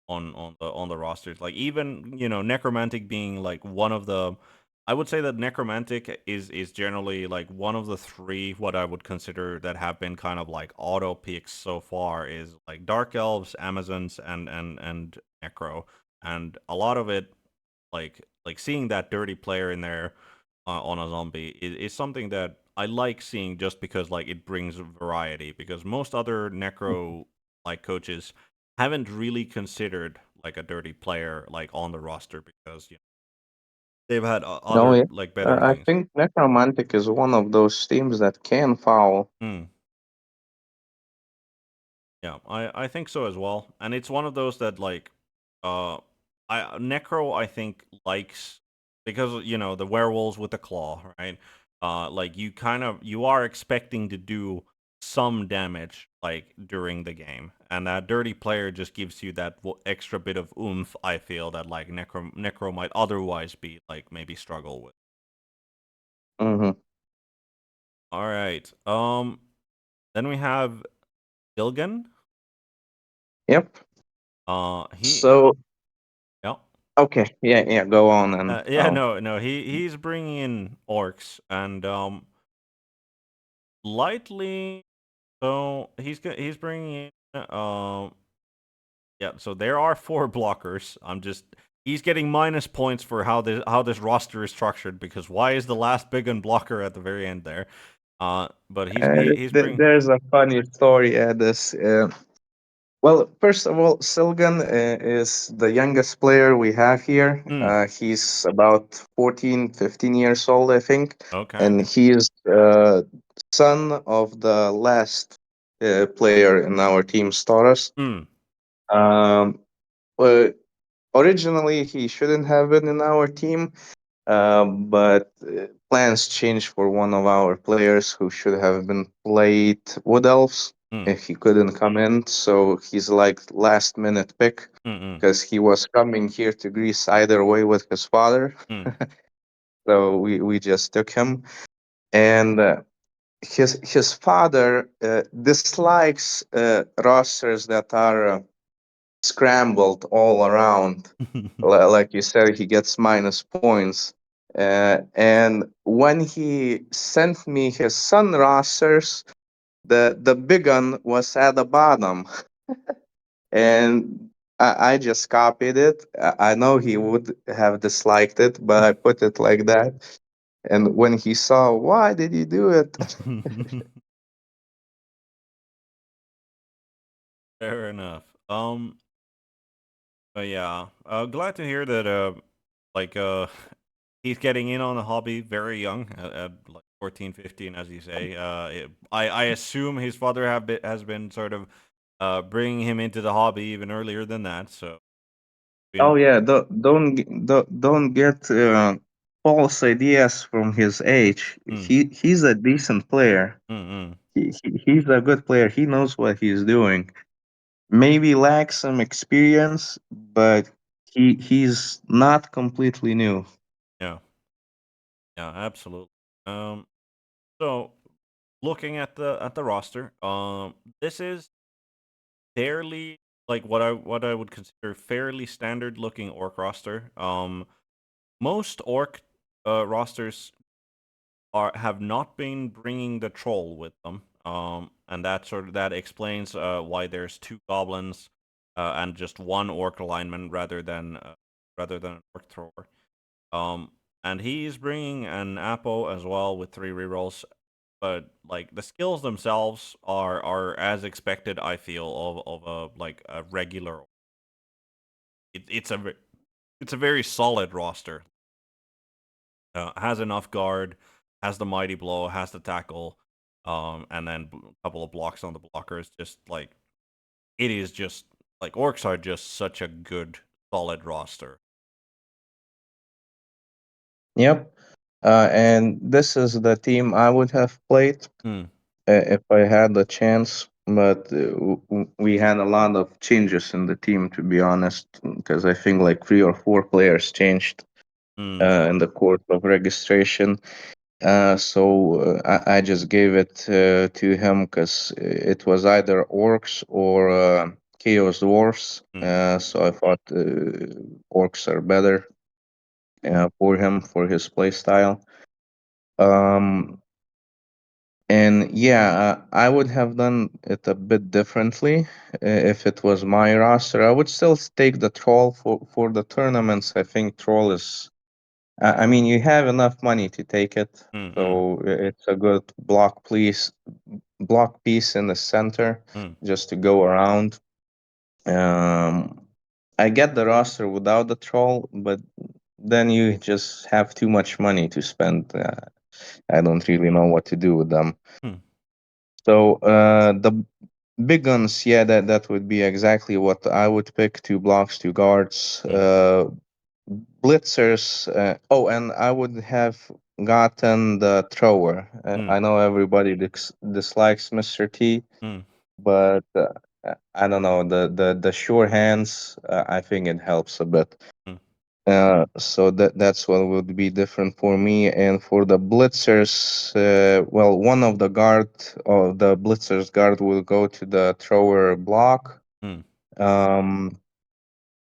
the rosters. Like even Necromantic being like one of the, I would say that Necromantic is generally like one of the three what I would consider that have been kind of like auto picks so far is like Dark Elves, Amazons, and Necro, and a lot of it like seeing that dirty player in there on a zombie is something that I like seeing just because like it brings variety because most other necro like coaches haven't really considered like a dirty player like on the roster because they've had No, other yeah. like better I things. think Necromantic is one of those teams that can foul. Hmm. Yeah, I think so as well. And it's one of those that like uh I Necro I think likes because the werewolves with the claw, right? Like you are expecting to do some damage like during the game. And that dirty player just gives you that extra bit of oomph I feel that like Necro might otherwise be like maybe struggle with. Hmm. All right. Then we have Ilgan. Yep. He So yeah. okay, yeah. Go on and Yeah, foul. no. He's bringing in orcs and lightly. So he's bringing in yeah. So there are four blockers. He's getting minus points for how this roster is structured because why is the last big un blocker at the very end there? But he's bringing. There's a funny story at this. Well, first of all, Silgan is the youngest player we have here. Mm, He's about 14, 15 years old, I think. okay. And he's son of the last player in our team, Staros. Mm, Um, uh, Originally, he shouldn't have been in our team, but plans changed for one of our players who should have been played Wood Elves. mm, He couldn't come in, so he's like last minute pick mm, because he was coming here to Greece either way with his father. mm, So we just took him, and his father dislikes rosters that are scrambled all around. mm. Like you said, he gets minus points. And when he sent me his son rosters, the big one was at the bottom, and I just copied it. I know he would have disliked it, but I put it like that. And when he saw, why did you do it? Fair enough. But yeah, glad to hear that. Like he's getting in on the hobby very young, at like 14, 15, as you say. I assume his father has been sort of bringing him into the hobby even earlier than that. So Oh been yeah, don't get false ideas from his age. mm, He's a decent player. mm, mm, He's a good player. He knows what he's doing. Maybe lacks some experience, but he's not completely new. yeah, yeah, absolutely. Um, so looking at the roster, this is fairly like what I would consider fairly standard looking orc roster. Most orc rosters have not been bringing the troll with them. And that explains why there's two goblins and just one orc alignment rather than an orc thrower. Um, and he's bringing an Apo as well with 3 rerolls. But like the skills themselves are as expected. I feel of a like a regular. It's a very solid roster. Has enough guard, has the mighty blow, has the tackle, and then a couple of blocks on the blockers. Just like it is, just like orcs are just such a good solid roster. Yep. And this is the team I would have played Hmm. if I had the chance. But we had a lot of changes in the team, to be honest, because I think like 3 or 4 players changed Hmm. in the course of registration. So I just gave it to him because it was either orcs or chaos dwarfs. Hmm. So I thought orcs are better for him for his play style. Um, and yeah, I would have done it a bit differently if it was my roster. I would still take the troll for the tournaments. I think troll is. I mean, you have enough money to take it, Hmm. Hmm. so it's a good block piece in the center Hmm. just to go around. Um, I get the roster without the troll, but then you just have too much money to spend. I don't really know what to do with them. Hmm. So the big guns, yeah, that would be exactly what I would pick: 2 blocks, 2 guards, Hmm. blitzers. Oh, and I would have gotten the thrower. Hmm. I know everybody dislikes Mr. T, Hmm. but I don't know, the sure hands. I think it helps a bit. Hmm. So that's what would be different for me. And for the blitzers, well, one of the guard of the blitzers guard will go to the thrower block. Hmm. Um,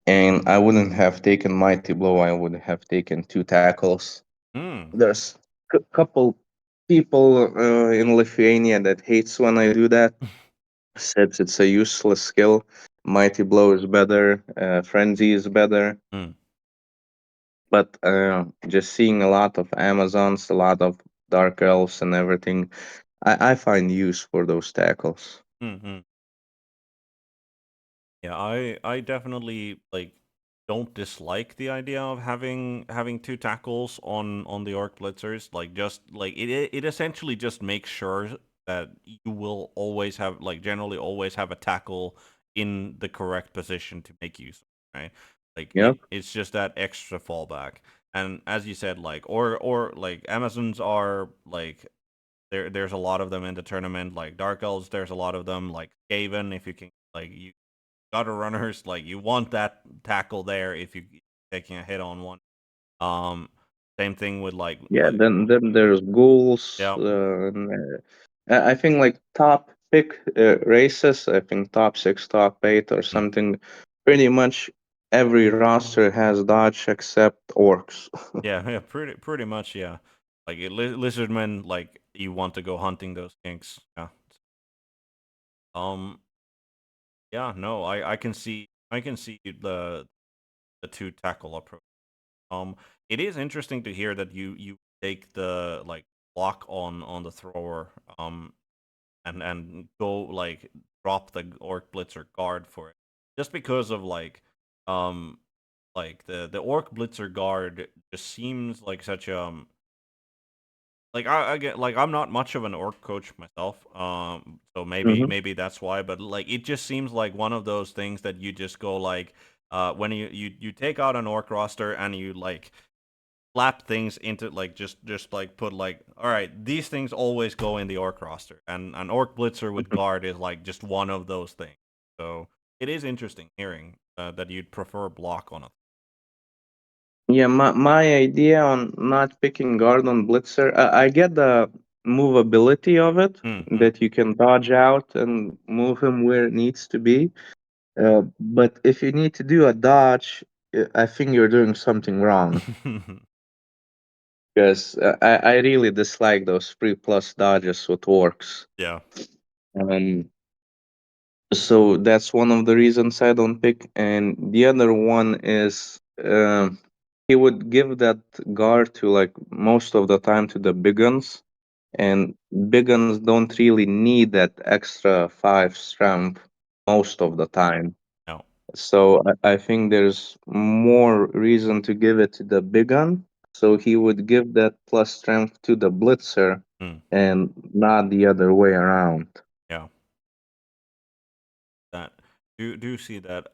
and I wouldn't have taken mighty blow. I would have taken 2 tackles. Hmm. There's a couple people in Lithuania that hates when I do that. Says it's a useless skill. Mighty blow is better. Frenzy is better. Hmm. But just seeing a lot of Amazons, a lot of Dark Elves, and everything, I find use for those tackles. Hmm. Hmm. Yeah, I definitely like don't dislike the idea of having 2 tackles on the orc blitzers. Like just like it essentially just makes sure that you will always have like generally always have a tackle in the correct position to make use of, right? Like Yep. it's just that extra fallback. And as you said, like or like Amazons are like there's a lot of them in the tournament, like Dark Elves, there's a lot of them, like Skaven, if you can like you gutter runners, like you want that tackle there if you taking a hit on one. Um, Same thing with Yeah. Then there's ghouls. yeah, I think like top pick races. I think top 6, top 8, or mm, something. Pretty much every roster has dodge except orcs. yeah, pretty much, yeah. Like lizardmen, like you want to go hunting those kinks. Yeah. Um. Yeah. No, I can see the 2 tackle approach. It is interesting to hear that you take the like block on the thrower. And go like drop the orc blitzer guard for it just because of like the orc blitzer guard just seems like such like I get like I'm not much of an orc coach myself, so maybe Hmm. maybe that's why, but like it just seems like one of those things that you just go like when you take out an orc roster and you like slap things into like just like put like all right, these things always go in the orc roster, and an orc blitzer with guard is like just one of those things. So it is interesting hearing that you'd prefer block on it. Yeah, my idea on not picking guard on Blitzer, I get the movability of it, Mm-hmm. that you can dodge out and move him where it needs to be. But if you need to do a dodge, I think you're doing something wrong because I really dislike those 3+ dodges with orcs. Yeah. Um, so that's one of the reasons I don't pick. And the other one is he would give that guard to like most of the time to the big guns, and big guns don't really need that extra 5 strength most of the time. No. So I think there's more reason to give it to the big gun. So he would give that plus strength to the blitzer Mm, and not the other way around. yeah. That do see that.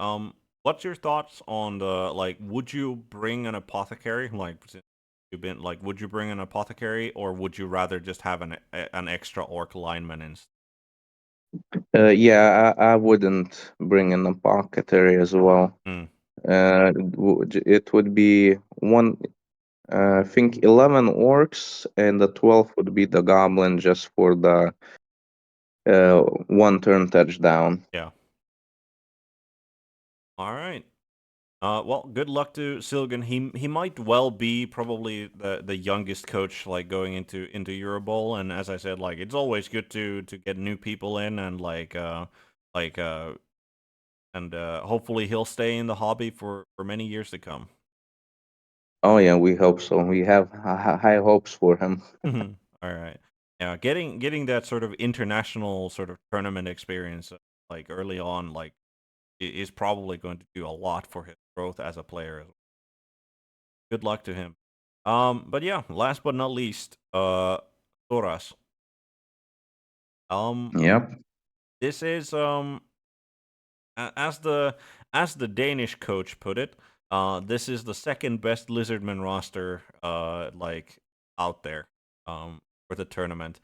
What's your thoughts on the like? Would you bring an apothecary? Like, since you've been like, would you bring an apothecary, or would you rather just have an extra orc lineman in? Yeah, I wouldn't bring in a pocketary as well. Mm, It would be one, I think 11 orcs, and the 12 would be the goblin just for the one turn touchdown. yeah. All right. Well, good luck to Silgan. He might well be probably the youngest coach like going into EuroBowl, and as I said, like it's always good to get new people in and like and hopefully he'll stay in the hobby for many years to come. Oh yeah, we hope so. We have high hopes for him. All right. Yeah, getting that sort of international sort of tournament experience like early on like is probably going to do a lot for his growth as a player. Good luck to him. But yeah, last but not least, Thoras. Um, Yep. this is as the Danish coach put it, this is the second best Lizardman roster like out there for the tournament.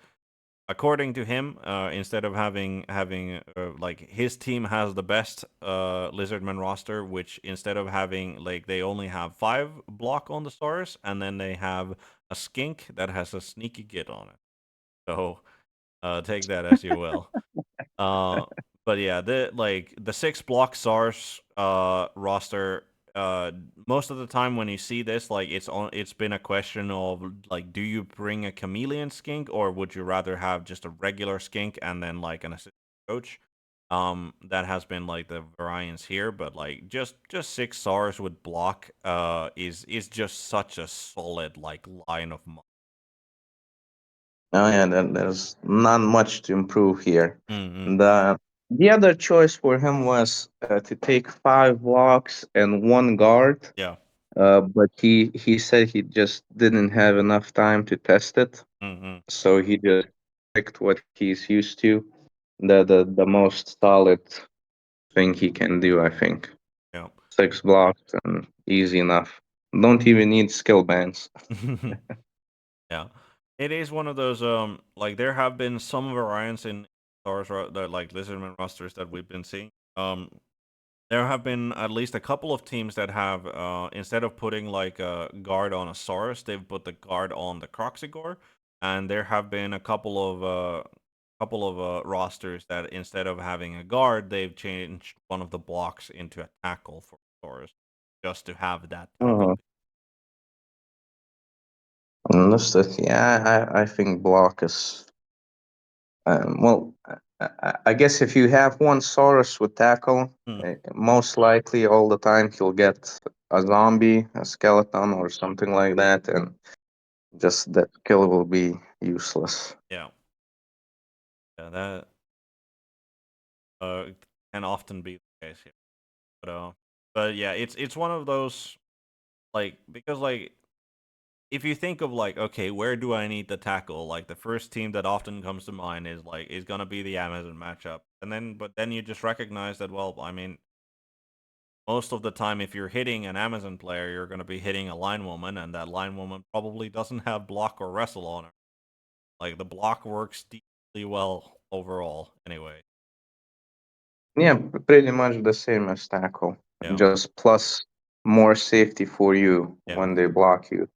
According to him, instead of having like his team has the best Lizardman roster, which instead of having like they only have 5 block on the stars, and then they have a skink that has a sneaky git on it. So take that as you will. Uh, but yeah, the 6 block stars roster. Most of the time when you see this, like it's been a question of like, do you bring a chameleon skink or would you rather have just a regular skink and then like an assistant coach? That has been like the variance here, but like just 6 stars with block is just such a solid like line of. Oh yeah, there's not much to improve here. Mm-hmm. The other choice for him was to take 5 blocks and one guard, Yeah. but he said he just didn't have enough time to test it, Mm-hmm. so he just picked what he's used to, the most solid thing he can do. I think Yeah. 6 blocks and easy enough. Don't even need skill bands. Yeah, it is one of those. Like there have been some variants in the like Lizardman rosters that we've been seeing. There have been at least a couple of teams that have, instead of putting like a guard on a Saurus, they've put the guard on the Croxigore, and there have been a couple of rosters that instead of having a guard, they've changed one of the blocks into a tackle for Saurus, just to have that tackle. Uh-huh. Understood. Yeah, I think block is well. I guess if you have one Saurus with tackle, Hmm, most likely all the time he'll get a zombie, a skeleton, or something like that, and just that kill will be useless. yeah, yeah, that can often be the case. Yeah. But yeah, it's one of those like because like if you think of like okay, where do I need the tackle? Like the first team that often comes to mind is gonna be the Amazon matchup, and then you just recognize that well, I mean most of the time if you're hitting an Amazon player, you're gonna be hitting a line woman, and that line woman probably doesn't have block or wrestle on her. Like the block works decently well overall, anyway. Yeah, pretty much the same as tackle, Yeah. just plus more safety for you Yeah. when they block you.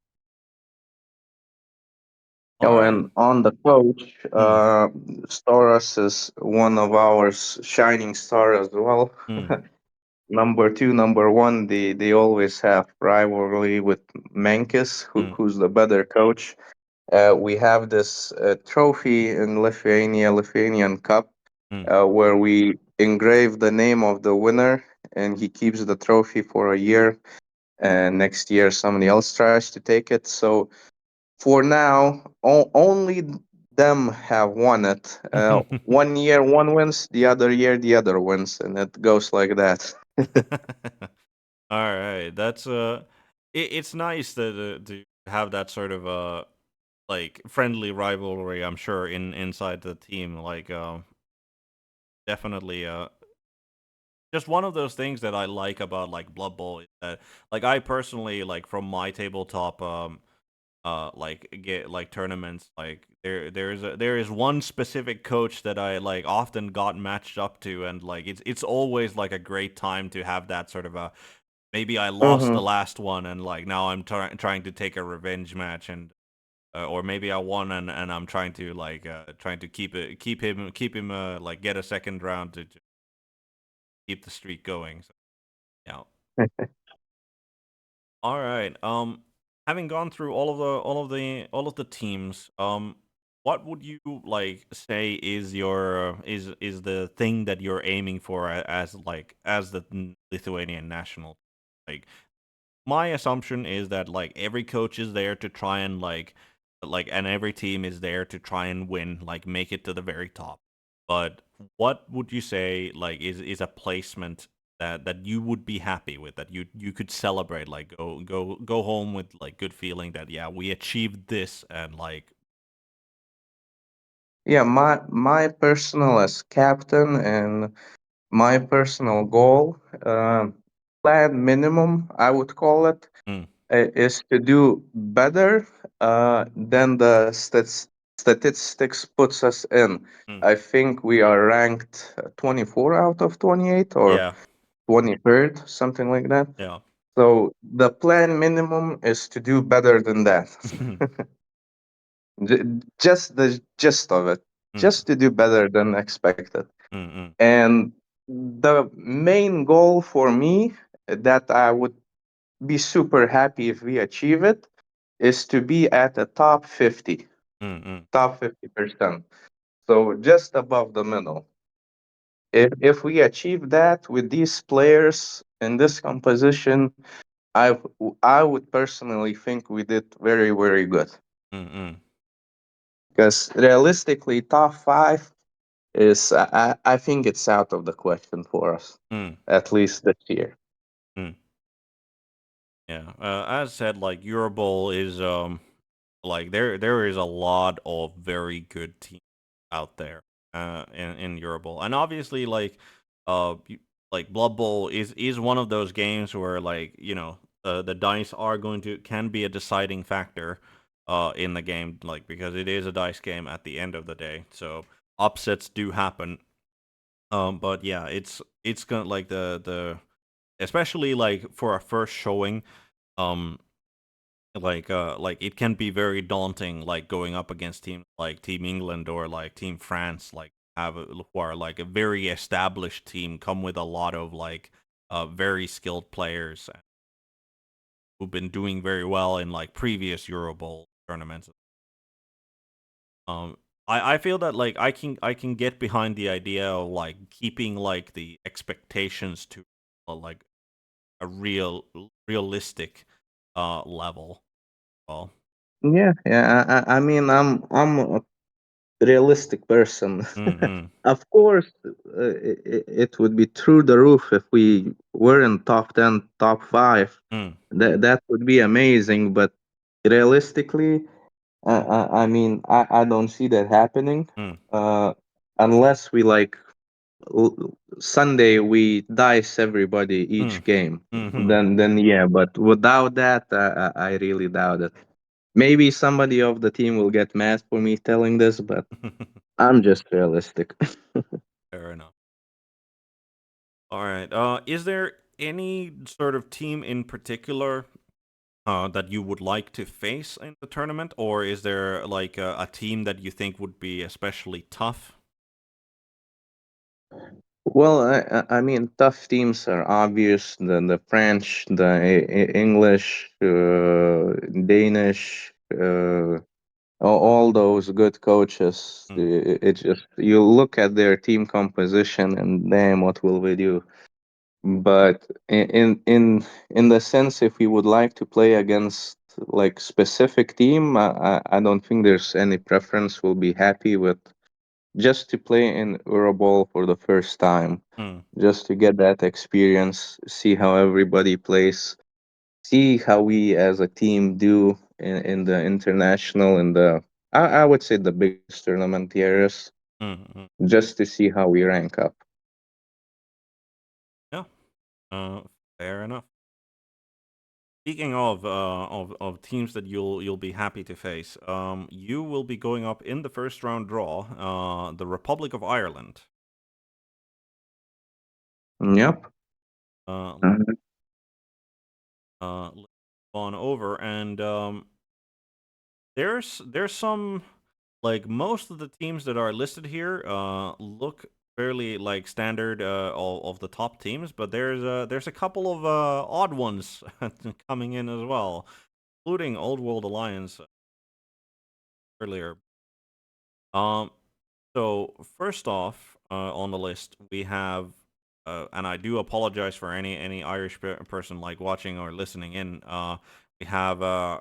All Oh, right. and on the coach, Mm, Storas is one of our shining stars as well. mm, Number two, number one, they always have rivalry with Menkes, mm, who's the better coach. We have this trophy in Lithuania, Lithuanian Cup, mm. where we engrave the name of the winner, and he keeps the trophy for a year. And next year, somebody else tries to take it. So for now, only them have won it. 1 year, one wins; the other year, the other wins, and it goes like that. All right. That's it's nice to have that sort of like friendly rivalry. I'm sure inside the team, like definitely just one of those things that I like about like Blood Bowl is that like I personally like from my tabletop like get like tournaments like there is one specific coach that I like often got matched up to, and like it's always like a great time to have that sort of a maybe I lost the Hmm. last one and like now I'm trying to take a revenge match, and or maybe I won and I'm trying to like trying to keep him like get a second round to keep the streak going. So yeah. All right. Having gone through all of the teams, what would you like say is your is the thing that you're aiming for as like as the Lithuanian national? Like my assumption is that like every coach is there to try and and every team is there to try and win, like make it to the very top. But what would you say like is a placement that you would be happy with, that you could celebrate, like go home with like good feeling that yeah, we achieved this and like Yeah, my personal as captain and my personal goal, plan minimum, I would call it, mm, is to do better than the statistics puts us in. mm, I think we are ranked 24 out of 28 or yeah, 23rd, something like that. yeah. So the plan minimum is to do better than that. mm, Just the gist of it, mm, just to do better than expected. mm, And the main goal for me that I would be super happy if we achieve it is to be at the top 50, mm, mm, top 50%. So just above the middle. If we achieve that with these players in this composition, I would personally think we did very, very good. mm, mm, Because realistically, top five is, I think it's out of the question for us, mm, at least this year. mm. Yeah. As said, like Eurobowl is like there is a lot of very good teams out there in Eurobowl, and obviously like like Blood Bowl is one of those games where like the dice are going to can be a deciding factor in the game, like because it is a dice game at the end of the day, so upsets do happen. But yeah, it's gonna like the especially like for a first showing. Um, like it can be very daunting, like going up against teams like Team England or like Team France, like who are like a very established team, come with a lot of like very skilled players who've been doing very well in like previous EuroBowl tournaments. um I feel that like I can get behind the idea of like keeping like the expectations to like a realistic level. Well. Yeah, yeah. I mean, I'm a realistic person. Mm-mm. Of course, it would be through the roof if we were in top 10, top five. Mm. That would be amazing. But realistically, I mean, I don't see that happening. Mm. Uh, unless we like Sunday we dice everybody Mm. each game. Mhm. Then yeah. But without that, I really doubt it. Maybe somebody of the team will get mad for me telling this, but I'm just realistic. Fair enough. All right. Is there any sort of team in particular that you would like to face in the tournament, or is there like a team that you think would be especially tough? Well, I mean, tough teams are obvious. The French, the English, Danish, all those good coaches. Mm, It just you look at their team composition and damn, what will we do? But in the sense, if we would like to play against like specific team, I don't think there's any preference. We'll be happy with just to play in Euroball for the first time, mm, just to get that experience, see how everybody plays, see how we as a team do in the international and the I would say the biggest tournament years, mm, mm. just to see how we rank up. Yeah, fair enough. Speaking of teams that you'll be happy to face, you will be going up in the first round draw, the Republic of Ireland. Yep. Uh, Mhm. let's go on over, and there's some like most of the teams that are listed here look fairly like standard of the top teams, but there's a couple of odd ones coming in as well, including Old World Alliance earlier. Um, so first off, on the list we have, and I do apologize for any Irish person like watching or listening in. We have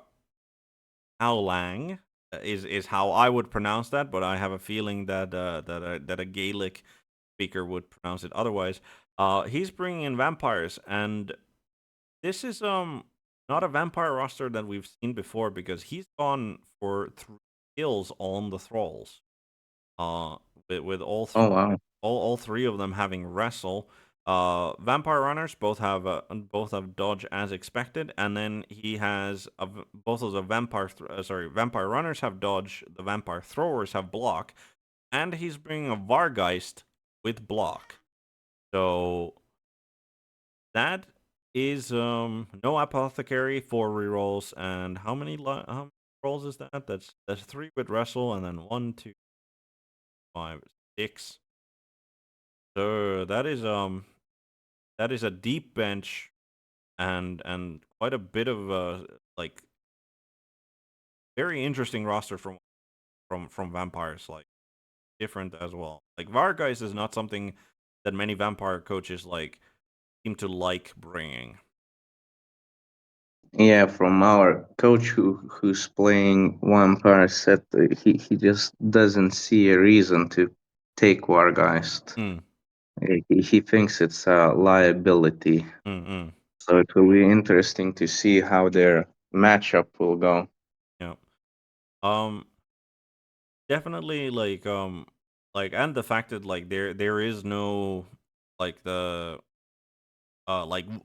Howlang is how I would pronounce that, but I have a feeling that that a Gaelic speaker would pronounce it otherwise. He's bringing in vampires, and this is not a vampire roster that we've seen before because he's gone for 3 kills on the thralls. Uh, with Oh wow. all three of them having wrestle. Vampire runners both have dodge as expected, and then he has both of the vampire runners have dodge. The vampire throwers have block, and he's bringing a Vargeist with block. So that is no apothecary, 4 rerolls, and how many rolls is that? That's 3 with wrestle, and then 1, 2, 5, 6. So that is a deep bench and quite a bit of like very interesting roster from vampires, like different as well. Like Vargeist is not something that many vampire coaches like seem to like bringing. Yeah, from our coach who's playing Vampire said that he just doesn't see a reason to take Wargeist. Mm, He thinks it's a liability. mm, mm, So it will be interesting to see how their matchup will go. yeah. Um, definitely like and the fact that like there is no like the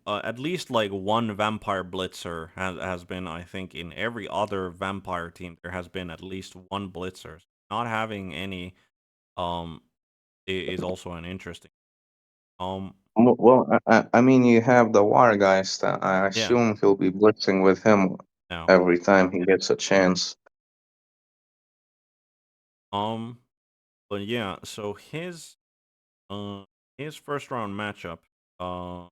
at least like one vampire blitzer has been, I think, in every other vampire team there has been at least one blitzer. So not having any um is also an interesting. Um Well, I mean, you have the Wargeist. I yeah. assume he'll be blitzing with him Yeah. every time he gets a chance. Um but yeah, so uh his first round matchup, uh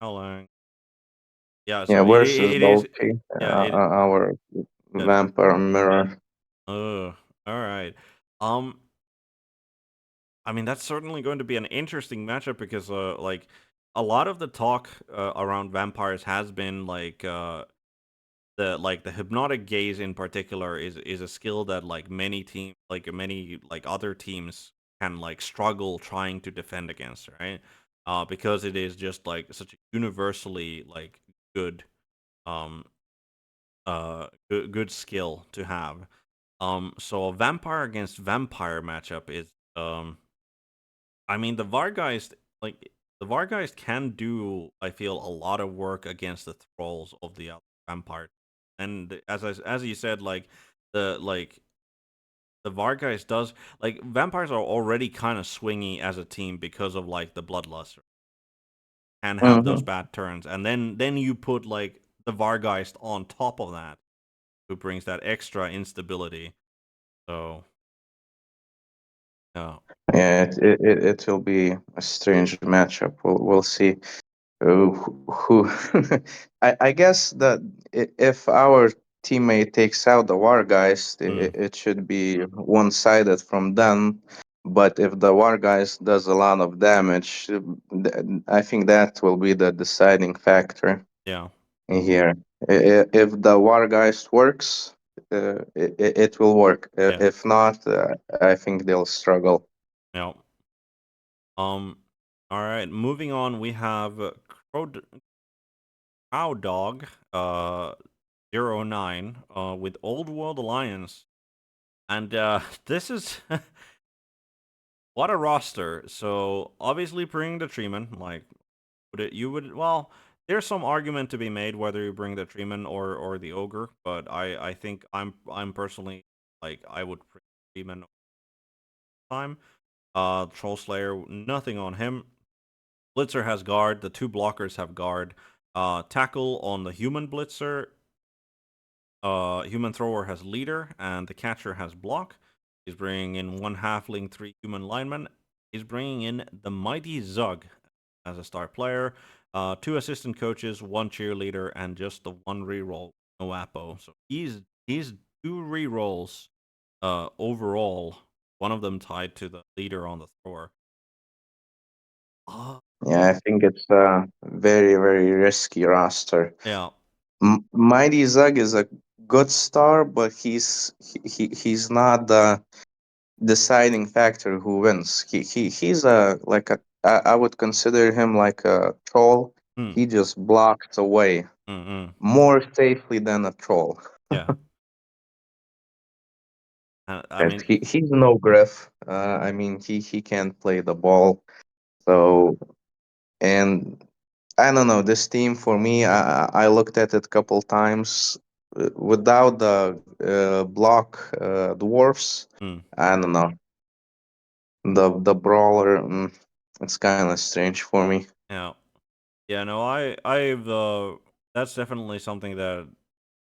how long? Yeah, Yeah, so versus it is, Dolce, yeah, it our yeah, vampire mirror. all right. Um I mean, that's certainly going to be an interesting matchup because, like, a lot of the talk around vampires has been the hypnotic gaze in particular is a skill that like many like other teams can like struggle trying to defend against, right? Because it is just like such a universally like good um good skill to have. So a vampire against vampire matchup is I mean, like the Vargeist can do, I feel, a lot of work against the thralls of the other vampire. And as you said, like the like the Vargeist does like vampires are already kind of swingy as a team because of like the bloodlust and have those Hmm. bad turns, and then you put like the Vargeist on top of that, who brings that extra instability. So yeah, Yeah, it will be a strange matchup. We'll see. Who I guess that if our teammate takes out the Wargeist, mm, it should be one-sided from them. But if the Wargeist does a lot of damage, I think that will be the deciding factor yeah, here. If the Wargeist works, it will work. yeah, If not, I think they'll struggle. yeah. Um, all right, moving on. We have Cow Dog, 09, with Old World Alliance, and this is what a roster. So obviously bringing the Treeman, like you would well, there's some argument to be made whether you bring the Treeman or the Ogre, but I think I'm personally like I would bring Treeman time. Troll Slayer, nothing on him. Blitzer has guard. The two blockers have guard. Tackle on the human Blitzer. Human thrower has leader, and the catcher has block. He's bringing in one halfling, three human linemen. He's bringing in the mighty Zug as a star player. Two assistant coaches, one cheerleader, and just the one reroll, no Apo. So he's two rerolls overall. One of them tied to the leader on the thrower. Uh, Yeah, I think it's a very risky roster. yeah. Mighty Zug is a good star, but he's not the deciding factor who wins. He's a like a I would consider him like a troll. Hmm. He just blocks away Mm-mm. more safely than a troll. Yeah. I Right? mean, He's no Griff. I mean he can't play the ball. So and I don't know this team for me. I looked at it a couple times without the block dwarfs. hmm. I don't know the brawler. It's kind of strange for me. Yeah. Yeah, no, I've that's definitely something that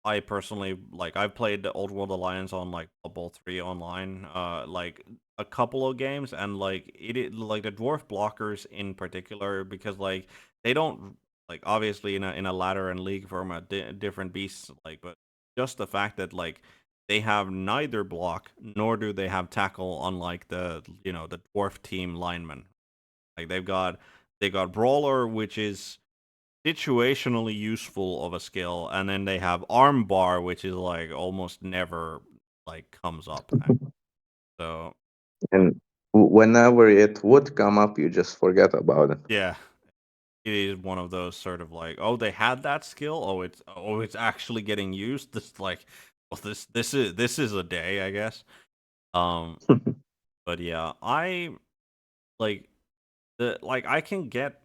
I personally like. I've played the Old World Alliance on like Bubble 3 online, like a couple of games, and like like the dwarf blockers in particular, because like they don't like obviously in a ladder and league format different beasts, like, but just the fact that like they have neither block nor do they have tackle, unlike the the dwarf team linemen. Like they got brawler, which is situationally useful of a skill, and then they have arm bar, which is like almost never like comes up. So And whenever it would come up, you just forget about it. yeah, it is one of those sort of like, oh, they had that skill. Oh, it's actually getting used. This like, well, this is a day, I guess. Um, but yeah, I like I can get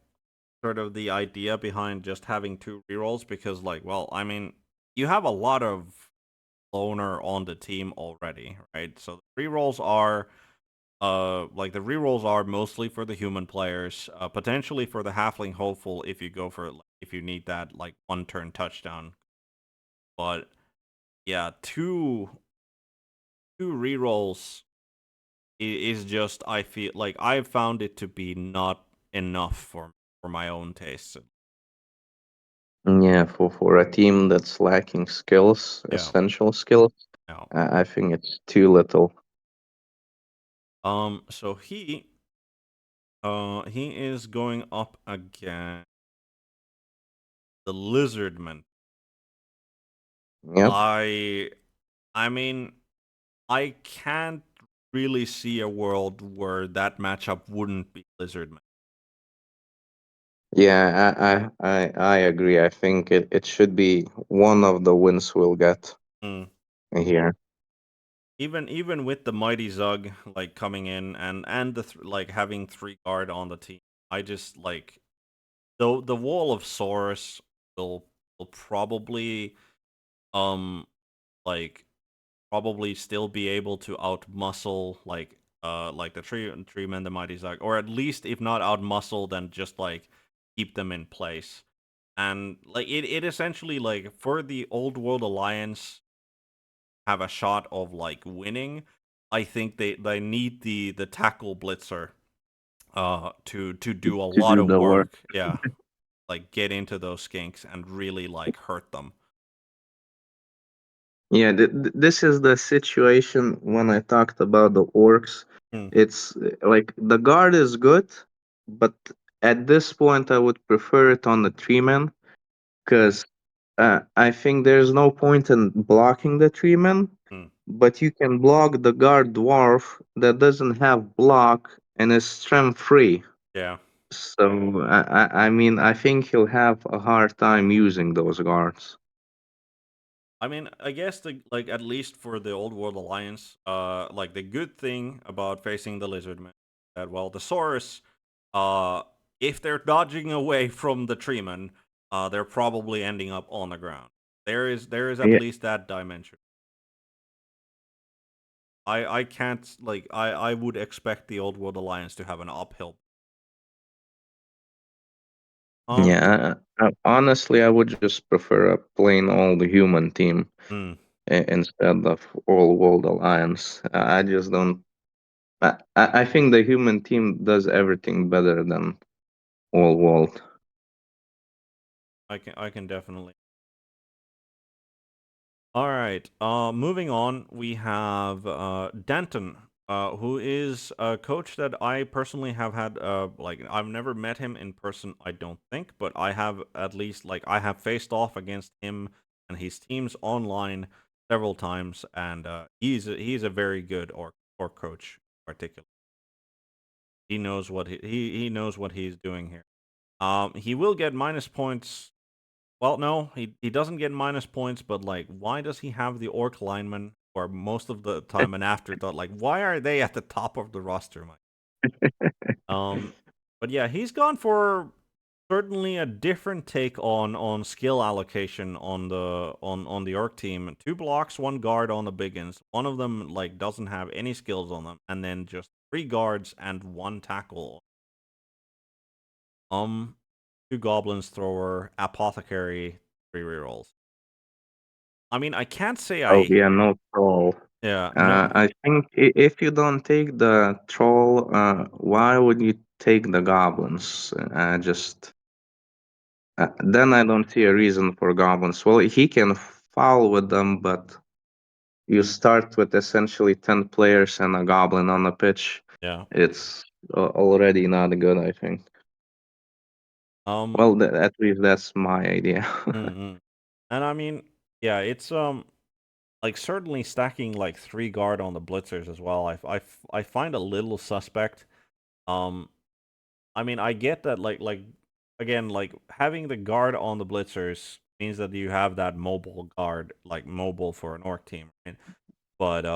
sort of the idea behind just having two rerolls because like, well, I mean, you have a lot of loner on the team already, right? So the rerolls are like the rerolls are mostly for the human players, potentially for the halfling hopeful if you go for if you need that like one turn touchdown. But yeah, two rerolls is just I feel like I've found it to be not enough for my own tastes. Yeah, for a team that's lacking skills, Yeah, essential skills, yeah. I think it's too little. So he is going up against the Lizardman. Yep. I I mean, I can't really see a world where that matchup wouldn't be Lizardman. Yeah, I agree. I think it should be one of the wins we'll get Mm. here. Even with the mighty Zug like coming in and like having three guard on the team, I just like the wall of Saurus will probably um like probably still be able to outmuscle like the tree men, the mighty Zag, or at least if not outmuscle, then just like keep them in place. And like it essentially like for the Old World Alliance have a shot of like winning. I think they need the tackle blitzer to do a to lot do of the work. work. Yeah, like get into those skinks and really like hurt them. Yeah, this is the situation when I talked about the orcs. Mm, It's like the guard is good, but at this point I would prefer it on the tree man because I think there's no point in blocking the tree man, mm, but you can block the guard dwarf that doesn't have block and is strength free. yeah. So I mean I think he'll have a hard time using those guards. I mean, I guess the like at least for the Old World Alliance, like the good thing about facing the Lizardmen that well, the Saurus, uh, if they're dodging away from the Treeman, they're probably ending up on the ground. There is at Yeah, least that dimension. I can't like I would expect the Old World Alliance to have an uphill. Um. yeah. Honestly, I would just prefer a plain old human team Hmm. instead of all world alliance. I just don't. I think the human team does everything better than all world. I can definitely. All right. Moving on, we have Danton, who is a coach that I personally have had. Like I've never met him in person, I don't think, but I have at least like I have faced off against him and his teams online several times, and he's a very good or coach, in particular. He knows what he knows what he's doing here. He will get minus points. Well, no, he doesn't get minus points, but like, why does he have the orc lineman for most of the time an afterthought? Like, why are they at the top of the roster, Mike? Um, but yeah, he's gone for certainly a different take on skill allocation on the orc team. 2 blocks, 1 guard on the biggins. One of them like doesn't have any skills on them, and then just 3 guards and 1 tackle. Um, 2 goblins, thrower, apothecary, 3 rerolls. I mean, I can't say Oh I. yeah, no troll. Yeah, no. I think if you don't take the troll, why would you take the goblins? Just then I don't see a reason for goblins. Well, he can foul with them, but you start with essentially 10 players and a goblin on the pitch. Yeah. It's already not good, I think. Um. Well, at least that's my idea. Mm-mm. And I mean, yeah, it's like certainly stacking like 3 guard on the blitzers as well. I find a little suspect. Um. I mean, I get that like again like having the guard on the blitzers means that you have that mobile guard like mobile for an orc team, right? But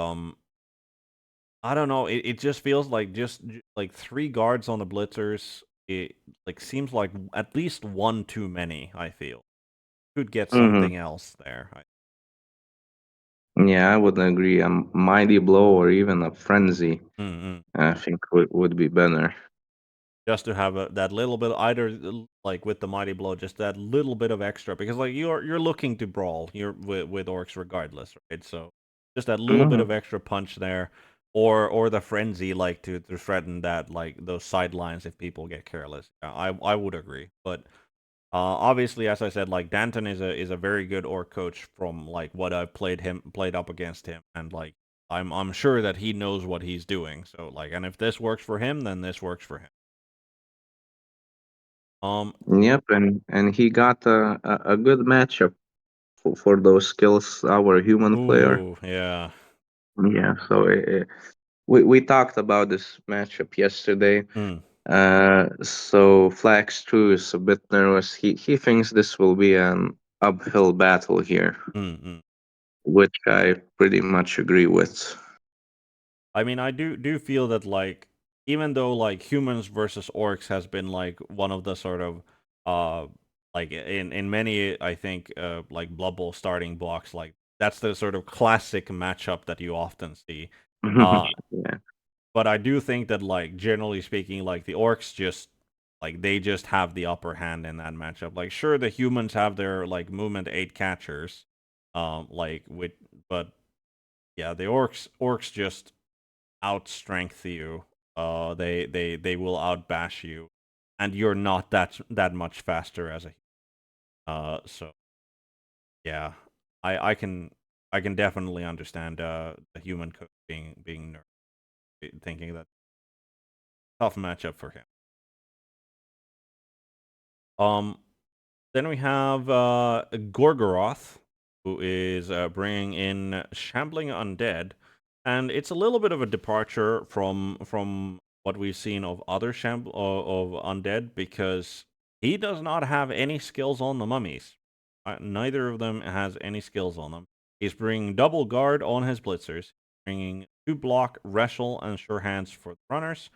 I don't know. It just feels like like 3 guards on the blitzers. It like seems like at least one too many. I feel could get hmm something else there. Yeah, I would agree. A mighty blow or even a frenzy, Mm-mm. I think would be better. Just to have that little bit, either like with the mighty blow, just that little bit of extra, because like you're looking to brawl, you're with orcs regardless, right? So just that little bit hmm of extra punch there, or the frenzy, like to threaten that like those sidelines if people get careless. Yeah, I would agree, but obviously, as I said, like Danton is a very good orc coach from like what I've played up against him, and like I'm sure that he knows what he's doing. So like, and if this works for him, then this works for him. Um. Yep, and he got a good matchup for those skills. Our human player. Ooh. Yeah. Yeah, so we talked about this matchup yesterday. Mm. So Flax True is a bit nervous. He thinks this will be an uphill battle here, Mm. Mm. which I pretty much agree with. I mean, I do feel that like even though like humans versus orcs has been like one of the sort of like in many I think like Blood Bowl starting blocks, like that's the sort of classic matchup that you often see. Uh, Yeah. but I do think that, like, generally speaking, like the orcs just like they just have the upper hand in that matchup. Like, sure, the humans have their like movement 8 catchers, like with, but yeah, the orcs just outstrength you. They will outbash you, and you're not that much faster as a. So yeah, I can definitely understand the human cook being thinking that tough matchup for him. Um, then we have Gorgoroth, who is bringing in Shambling Undead, and it's a little bit of a departure from what we've seen of other of Undead, because he does not have any skills on the mummies. Neither of them has any skills on them. He's bringing double guard on his blitzers, bringing 2 block, wrestle, and sure hands for the runners.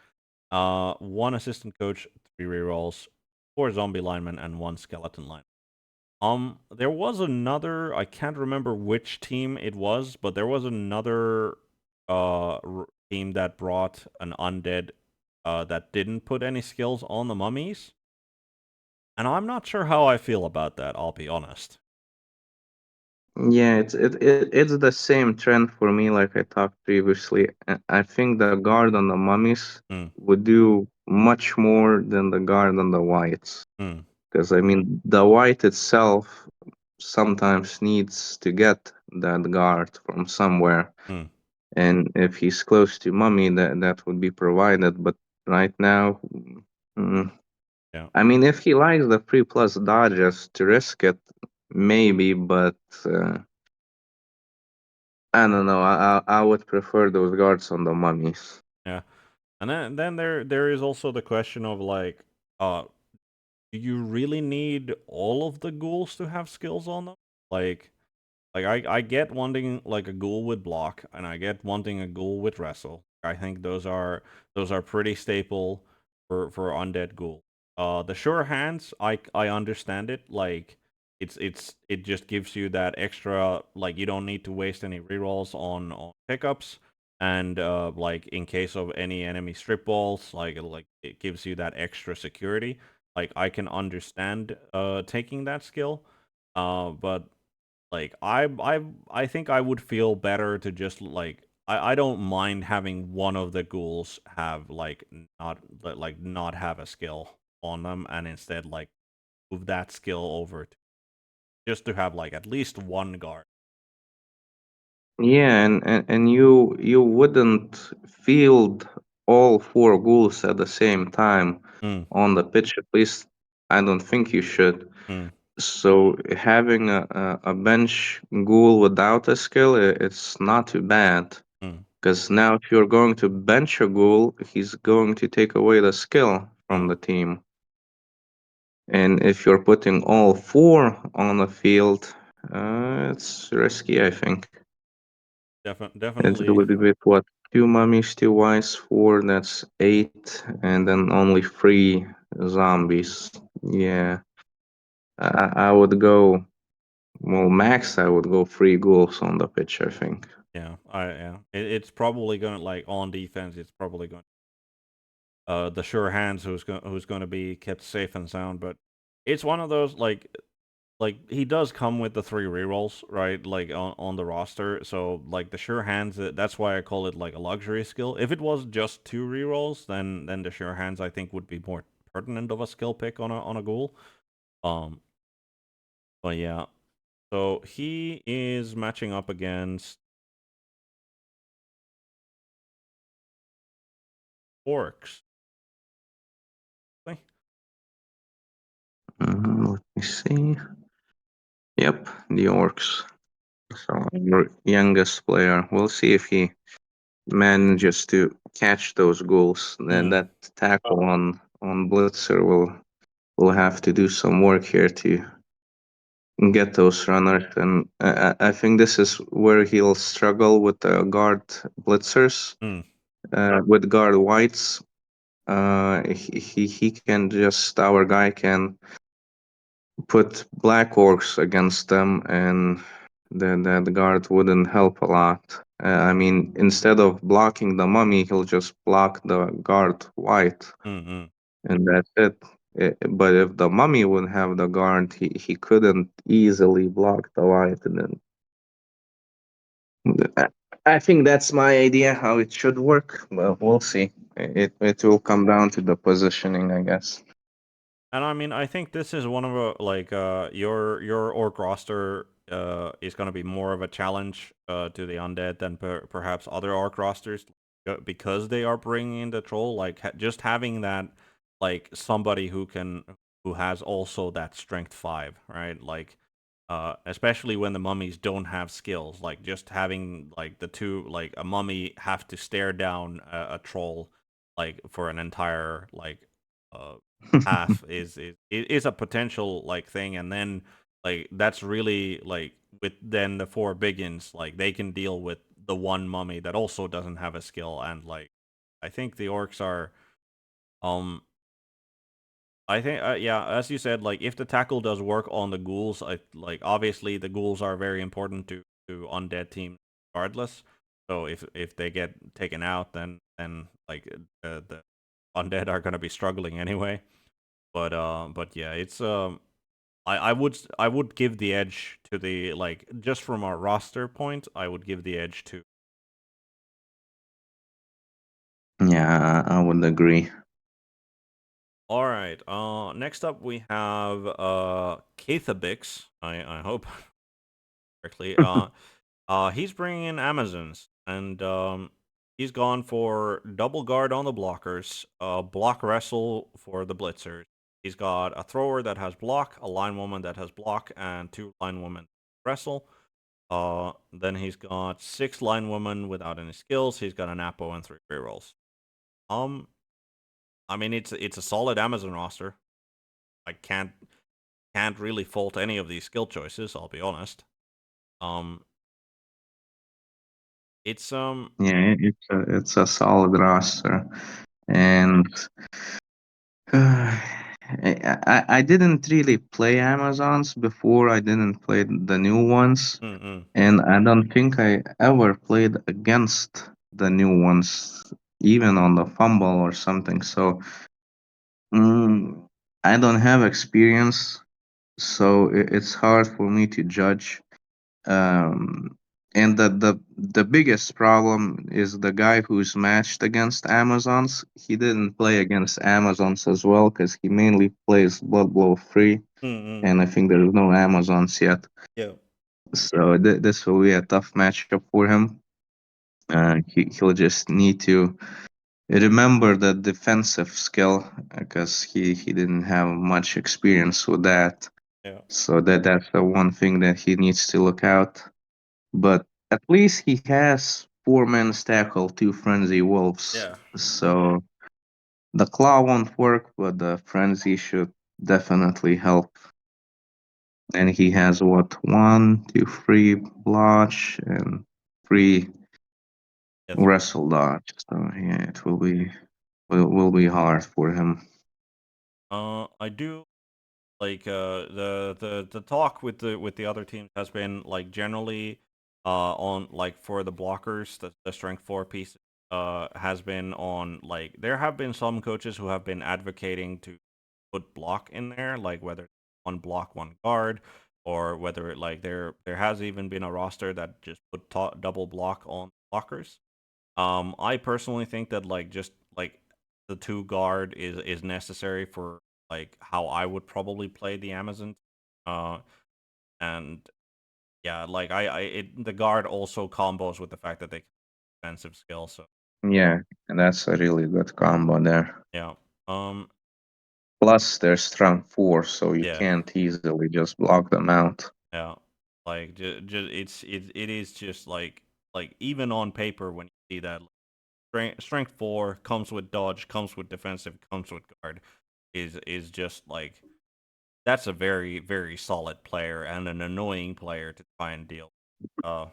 1 assistant coach, 3 rerolls, 4 zombie linemen, and 1 skeleton line. There was another. I can't remember which team it was, but there was another team that brought an undead that didn't put any skills on the mummies, and I'm not sure how I feel about that. I'll be honest. Yeah, it's the same trend for me, like I talked previously. I think the guard on the mummies Mm, would do much more than the guard on the whites. mm, Because I mean, the white itself sometimes needs to get that guard from somewhere, mm, and if he's close to mummy, that would be provided. But right now, mm, yeah, I mean, if he likes the 3+ dodges to risk it, maybe, but. I don't know. I would prefer those guards on the mummies. yeah. And then there is also the question of like, uh, do you really need all of the ghouls to have skills on them? Like, I get wanting like a ghoul with block, and I get wanting a ghoul with wrestle. I think those are pretty staple for undead ghoul. The sure hands, I understand it. Like it just gives you that extra, like you don't need to waste any rerolls on pickups, and like in case of any enemy strip balls, like it gives you that extra security. Like I can understand taking that skill, but like I think I would feel better to just like I don't mind having one of the ghouls have like not have a skill on them, and instead like move that skill over just to have like at least one guard. Yeah, and you wouldn't field all 4 ghouls at the same time Mm, on the pitch. At least I don't think you should. mm, So having a bench ghoul without a skill, it's not too bad. mm, Because now if you're going to bench a ghoul, he's going to take away the skill from mm. the team. And if you're putting all 4 on the field, it's risky, I think. It's Definitely. with what? 2 mummies, 2 wives, 4, that's 8, and then only 3 zombies. Yeah. I would go, well, max, I would go 3 ghouls on the pitch, I think. Yeah. It's probably gonna like on defense. It's probably going the sure hands who's going to be kept safe and sound, but it's one of those like he does come with the 3 rerolls, right? Like on the roster. So like the sure hands, that's why I call it like a luxury skill. If it was just 2 rerolls, then the sure hands I think would be more pertinent of a skill pick on a goal. Um, but yeah. So he is matching up against orcs. Let me see. Yep, the orcs. So our youngest player. We'll see if he manages to catch those goals. Then Mm, that tackle on Blitzer will have to do some work here to get those runners. And I think this is where he'll struggle with the guard blitzers, mm, with guard whites. He can just, our guy can put black orcs against them, and that guard wouldn't help a lot. I mean, instead of blocking the mummy, he'll just block the guard white, Mm-hmm. and that's it. But if the mummy would have the guard, he couldn't easily block the white. And then I I think that's my idea how it should work. Well, we'll see. It will come down to the positioning, I guess. And I mean, I think this is one of your orc roster is going to be more of a challenge to the undead than perhaps other orc rosters because they are bringing in the troll. Like just having that, like somebody who has also that strength 5, right? Like, especially when the mummies don't have skills. Like just having like the two, like a mummy have to stare down a troll like for an entire uh half is a potential like thing, and then like that's really like with then the 4 biggins, like they can deal with the one mummy that also doesn't have a skill. And like I think the orcs are um I think yeah, as you said, like if the tackle does work on the ghouls, I like obviously the ghouls are very important to undead teams regardless. So if they get taken out, then like the undead are going to be struggling anyway. But yeah, it's I would give the edge to the, like, just from our roster point, I would give the edge to. Yeah, I would agree. All right. Next up we have Kathabix. I hope correctly. He's bringing in Amazons, and he's gone for double guard on the blockers, block wrestle for the blitzers. He's got a thrower that has block, a line woman that has block, and 2 line women wrestle. Then he's got 6 line women without any skills. He's got an Apo and 3 rerolls. Um, I mean it's a solid Amazon roster. I can't really fault any of these skill choices. I'll be honest. Um, it's Yeah, it's a solid roster, and I didn't really play Amazons before. I didn't play the new ones, mm-mm, and I don't think I ever played against the new ones, even on the fumble or something. So mm, I don't have experience, so it's hard for me to judge. Um, and the biggest problem is the guy who's matched against Amazons. He didn't play against Amazons as well because he mainly plays Blood Bowl free, mm-mm, and I think there's no Amazons yet. yeah, So this will be a tough matchup for him. He'll just need to remember the defensive skill because he didn't have much experience with that. yeah, So that's the one thing that he needs to look out. But at least he has 4 men's tackle, 2 frenzy wolves. yeah. So the claw won't work, but the frenzy should definitely help. And he has what, one, two, three blotch and 3 Yeah, 3. wrestle dodge. So yeah, it will be hard for him. I do like the talk with the other teams has been like generally on like for the blockers, the strength 4 piece has been on, like there have been some coaches who have been advocating to put block in there, like whether it's one block, one guard, or whether like there has even been a roster that just put double block on blockers. I personally think that like just like the 2 guard is necessary for like how I would probably play the Amazon. Uh, and yeah, like the guard also combos with the fact that they can defensive skill. So Yeah, and that's a really good combo there. yeah, um, Plus, they're strong 4, so you yeah, can't easily just block them out. yeah. Like it is just like even on paper when you see that strength 4 comes with dodge, comes with defensive, comes with guard is just like that's a very, very solid player and an annoying player to try and deal. Uh,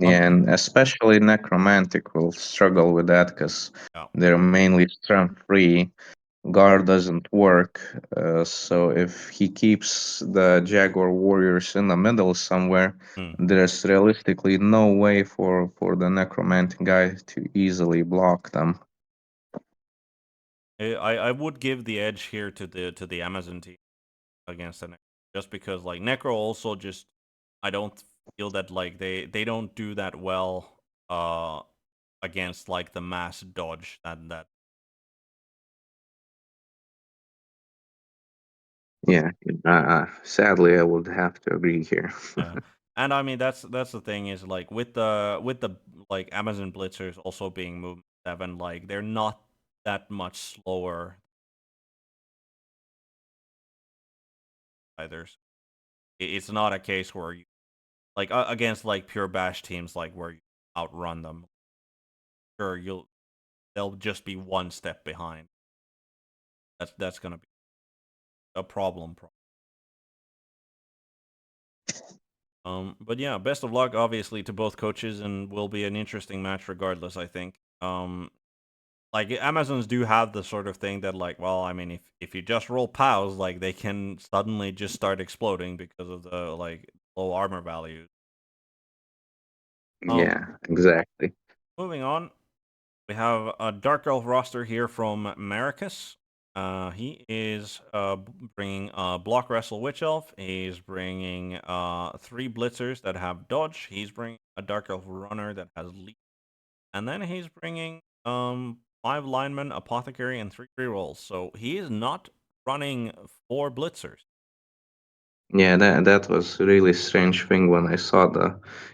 Yeah, and especially Necromantic will struggle with that because yeah, they're mainly strength 3, guard doesn't work. So if he keeps the Jaguar Warriors in the middle somewhere, Hmm. there's realistically no way for the Necromantic guy to easily block them. I would give the edge here to the Amazon team against the Necro, just because like Necro also just I don't feel that like they don't do that well uh against like the mass dodge that Yeah, sadly, I would have to agree here. yeah. And I mean that's the thing is like with the like Amazon blitzers also being movement 7, like they're not that much slower either. It's not a case where you like against like pure bash teams like where you outrun them. Sure, they'll just be one step behind. That's gonna be a problem. But yeah, best of luck, obviously, to both coaches, and will be an interesting match regardless. I think. Like Amazons do have the sort of thing that, like, well, I mean, if you just roll POWs, like they can suddenly just start exploding because of the like low armor values. Um, Yeah, exactly. moving on, we have a Dark Elf roster here from Maricus. He is bringing Block Wrestle Witch Elf. He's bringing 3 Blitzers that have Dodge. He's bringing a Dark Elf Runner that has Leap. And then he's bringing 5 linemen, Apothecary, and 3 rerolls. So he is not running 4 Blitzers. Yeah, that was a really strange thing when I saw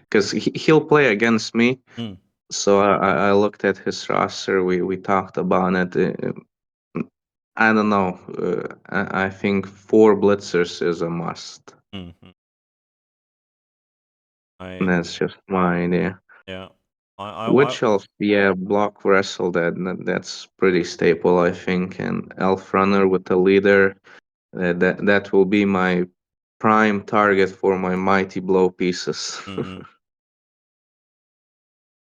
because he'll play against me. Hmm. So I looked at his roster. We talked about it. I don't know. I think 4 blitzers is a must. Mm-hmm. I That's just my idea. yeah. I Which else? Yeah, block wrestle. That's pretty staple, I think. And elf runner with the leader. That will be my prime target for my mighty blow pieces. mm-hmm.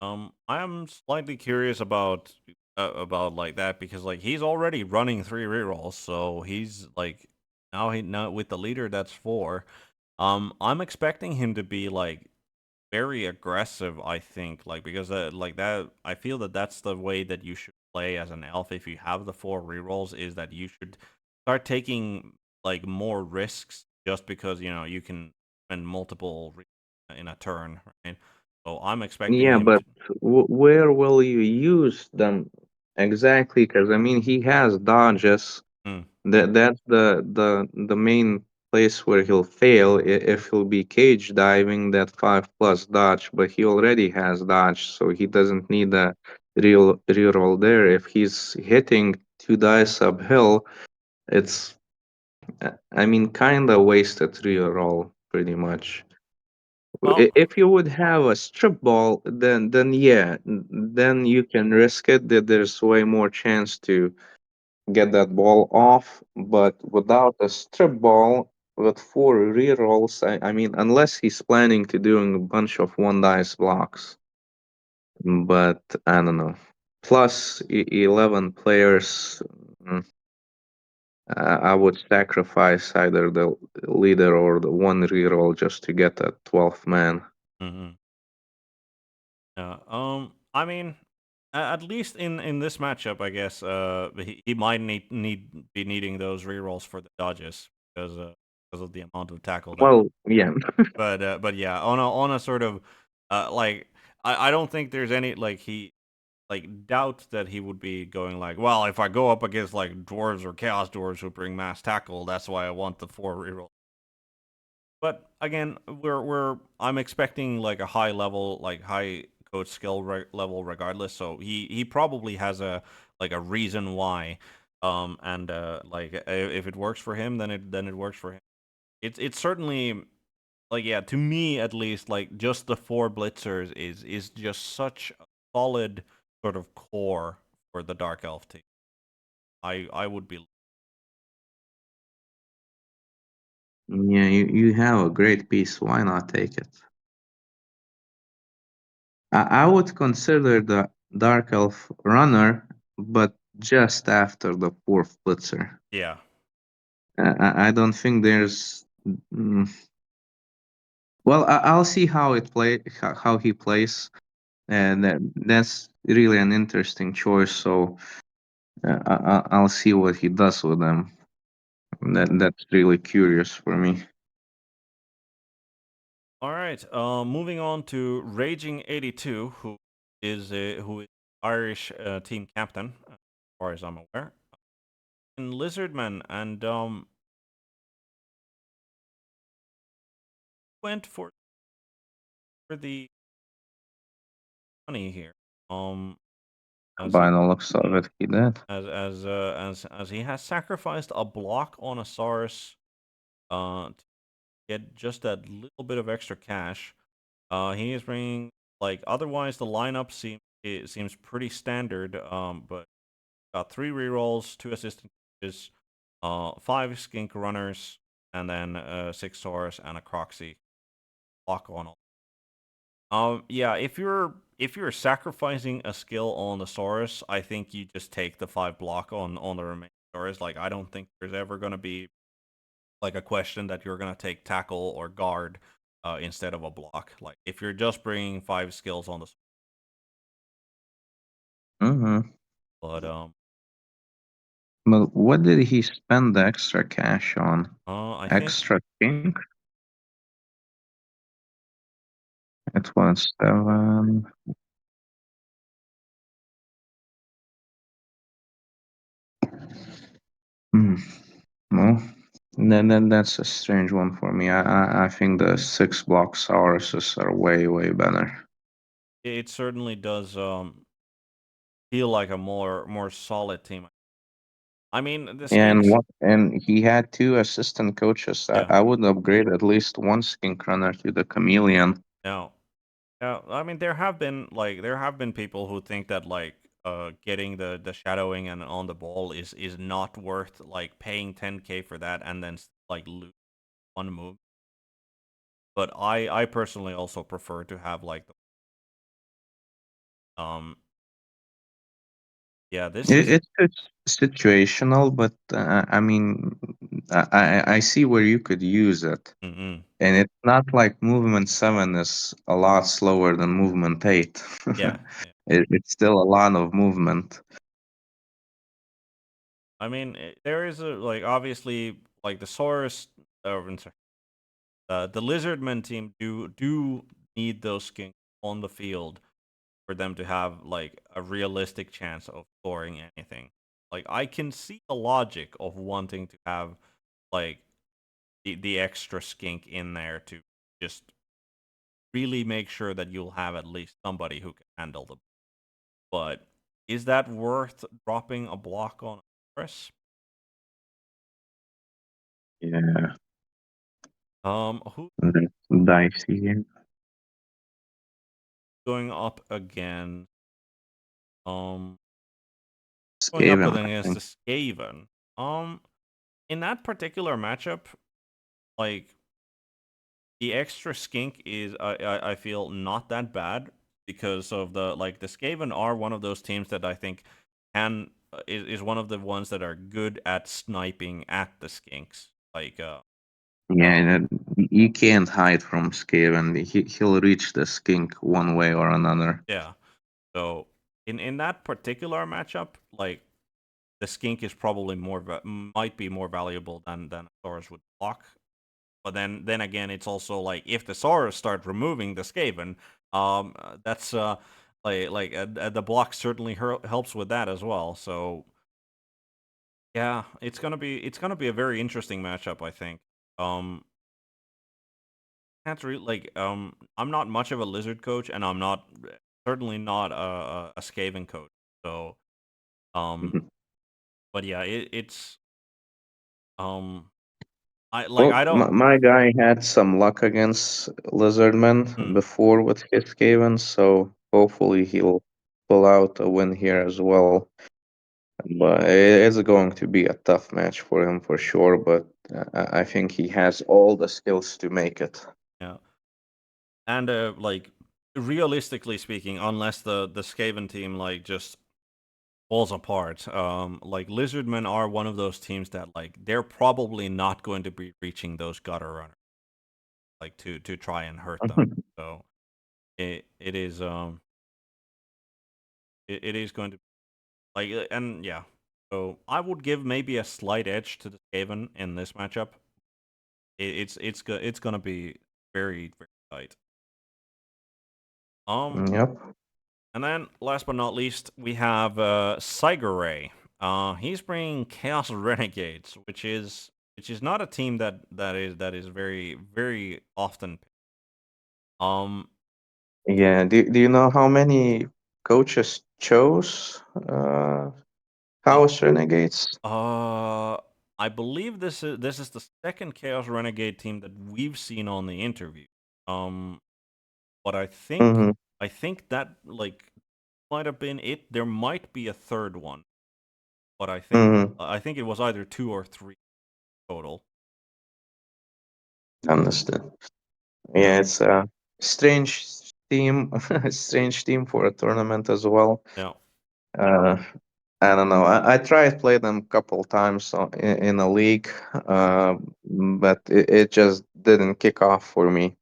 I am slightly curious about like that because like he's already running 3 rerolls, so he's like now with the leader that's 4. I'm expecting him to be like very aggressive, I think, like because like that I feel that that's the way that you should play as an elf if you have the 4 rerolls, is that you should start taking like more risks just because you can spend multiple in a turn, right? So I'm expecting Yeah, him but to where will you use them exactly? Because I mean, he has dodges. mm, That's the main place where he'll fail if he'll be cage diving that 5+ dodge. But he already has dodge, so he doesn't need a real reroll there. If he's hitting 2 dice uphill, it's I mean, kinda wasted reroll pretty much. well If you would have a strip ball, then yeah, then you can risk it. That there's way more chance to get that ball off. But without a strip ball with 4 rerolls, I mean, unless he's planning to doing a bunch of 1 dice blocks. But I don't know. Plus 11 players. mm, I would sacrifice either the leader or the 1 reroll just to get a 12th man. mhm. Yeah. I mean, at least in this matchup, I guess he might be needing those rerolls for the dodges because of the amount of tackle that. Well, yeah. But yeah, on a sort of like I don't think there's any like he like doubt that he would be going like, well, if I go up against like dwarves or chaos dwarves who bring mass tackle, that's why I want the 4 reroll. But again, we're I'm expecting like a high level, like high coach skill level, regardless. So he probably has a like a reason why, and like if it works for him, then it works for him. It's certainly like yeah, to me at least, like just the 4 blitzers is just such a solid sort of core for the dark elf team. I would be Yeah, you have a great piece. Why not take it? I would consider the Dark Elf runner, but just after the fourth blitzer. Yeah. I don't think there's. Mm, well, I'll see how how he plays, and that's really an interesting choice. So I'll see what he does with them. That's really curious for me. All right. Moving on to Raging 82, who is Irish team captain, as far as I'm aware, and Lizardman, and went for the money here. As By he the looks of it, he did. as he has sacrificed a block on a Saurus, to get just that little bit of extra cash. He is bringing like otherwise the lineup seems pretty standard. But got 3 rerolls, 2 assistant coaches, 5 skink runners, and then 6 Saurus and a Croxy block on all. Yeah, if you're sacrificing a skill on the Saurus, I think you just take the 5 block on the remaining Saurus. Like I don't think there's ever gonna be like a question that you're gonna take tackle or guard instead of a block. Like if you're just bringing 5 skills on the, Mm-hmm. but But what did he spend the extra cash on? I think Extra pink? It was 7. Hmm. Well, then that's a strange one for me. I think the 6 block Sauruses are way better. it certainly does feel like a more solid team. I mean, the And skinks, he had 2 assistant coaches. yeah, I would upgrade at least one skink runner to the chameleon. no. Yeah, I mean there have been people who think that like getting the shadowing and on the ball is not worth like paying 10K for that and then like lose one move. But I personally also prefer to have like yeah, It's situational, but I mean, I see where you could use it. mm-mm. And it's not like movement 7 is a lot slower than movement 8. Yeah, yeah. It's still a lot of movement. I mean there is a like obviously like the Saurus I'm sorry, the Lizardmen team do need those skins on the field for them to have like a realistic chance of scoring anything. Like I can see the logic of wanting to have like the extra skink in there to just really make sure that you'll have at least somebody who can handle the. But is that worth dropping a block on Chris? Yeah, Who that's dicey. going up again? Um, going up Skaven, I against think. the Skaven. Um, in that particular matchup, like the extra skink is I feel not that bad because of the Skaven are one of those teams that I think is one of the ones that are good at sniping at the skinks. Like Yeah, um you can't hide from Skaven. He'll reach the skink one way or another. yeah. So in that particular matchup, like the skink is probably might be more valuable than a Saurus would block. But then again, it's also like if the Saurus start removing the Skaven, that's the block certainly helps with that as well. So yeah, it's gonna be a very interesting matchup, I think. Um, can't really I'm not much of a lizard coach, and I'm not certainly not a Skaven coach. So um, Mhm. but yeah, it's I like Well, I don't. my guy had some luck against Lizardman Hmm, before with his Skaven, so hopefully he'll pull out a win here as well. But it's going to be a tough match for him for sure. But I think he has all the skills to make it. yeah. And like realistically speaking, unless the Skaven team like just falls apart. Like Lizardmen are one of those teams that like they're probably not going to be reaching those gutter runners like to try and hurt them. So it is it is going to like and yeah. So I would give maybe a slight edge to the Skaven in this matchup. It's gonna be very tight. Um, Yep. and then last but not least, we have Ray. He's bringing Chaos Renegades, which is not a team that is very often. Um, Yeah. Do you know how many coaches chose uh, uh, House Renegades? I believe this is the second Chaos Renegade team that we've seen on the interview. Um, but Mm-hmm. I think that like might have been it. There might be a third one, but Mm-hmm. I think it was either two or three total. Understood. Yeah, Yeah, it's a strange team, strange team for a tournament as well. yeah. Uh, I don't know. I tried play them a couple times in a league, but it just didn't kick off for me.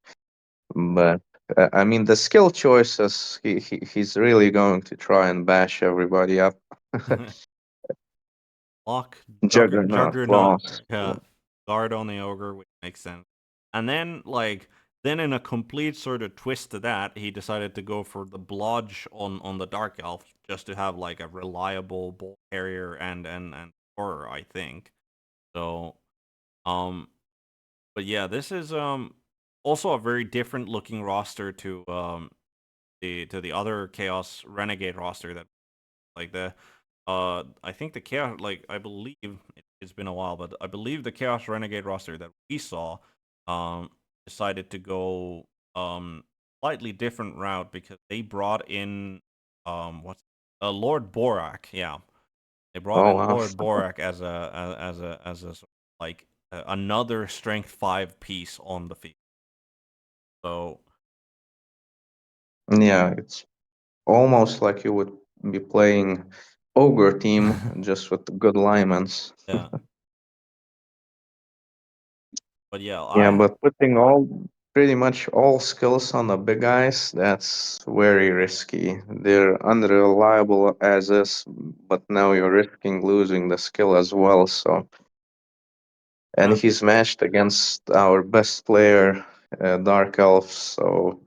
But I mean, the skill choices, he's really going to try and bash everybody up. Lock Juggernaut Juggernaut. claws. Yeah, guard on the ogre, which makes sense. And then then in a complete sort of twist to that, he decided to go for the blodge on the dark elf just to have like a reliable ball carrier and horror. I think so. Um, but yeah, this is also a very different looking roster to the other Chaos Renegade roster that like the I think the Chaos like I believe it's been a while, but I believe the Chaos Renegade roster that we saw um decided to go slightly different route because they brought in what's Lord Borak, yeah. They brought Oh in wow. Lord Borak as a like another strength 5 piece on the field. So Yeah, it's almost like you would be playing ogre team just with good linemen. yeah. But yeah, Yeah, I but putting all pretty much all skills on the big guys, that's very risky. They're unreliable as is, but now you're risking losing the skill as well. So, and uh, he's matched against our best player, Dark Elf. So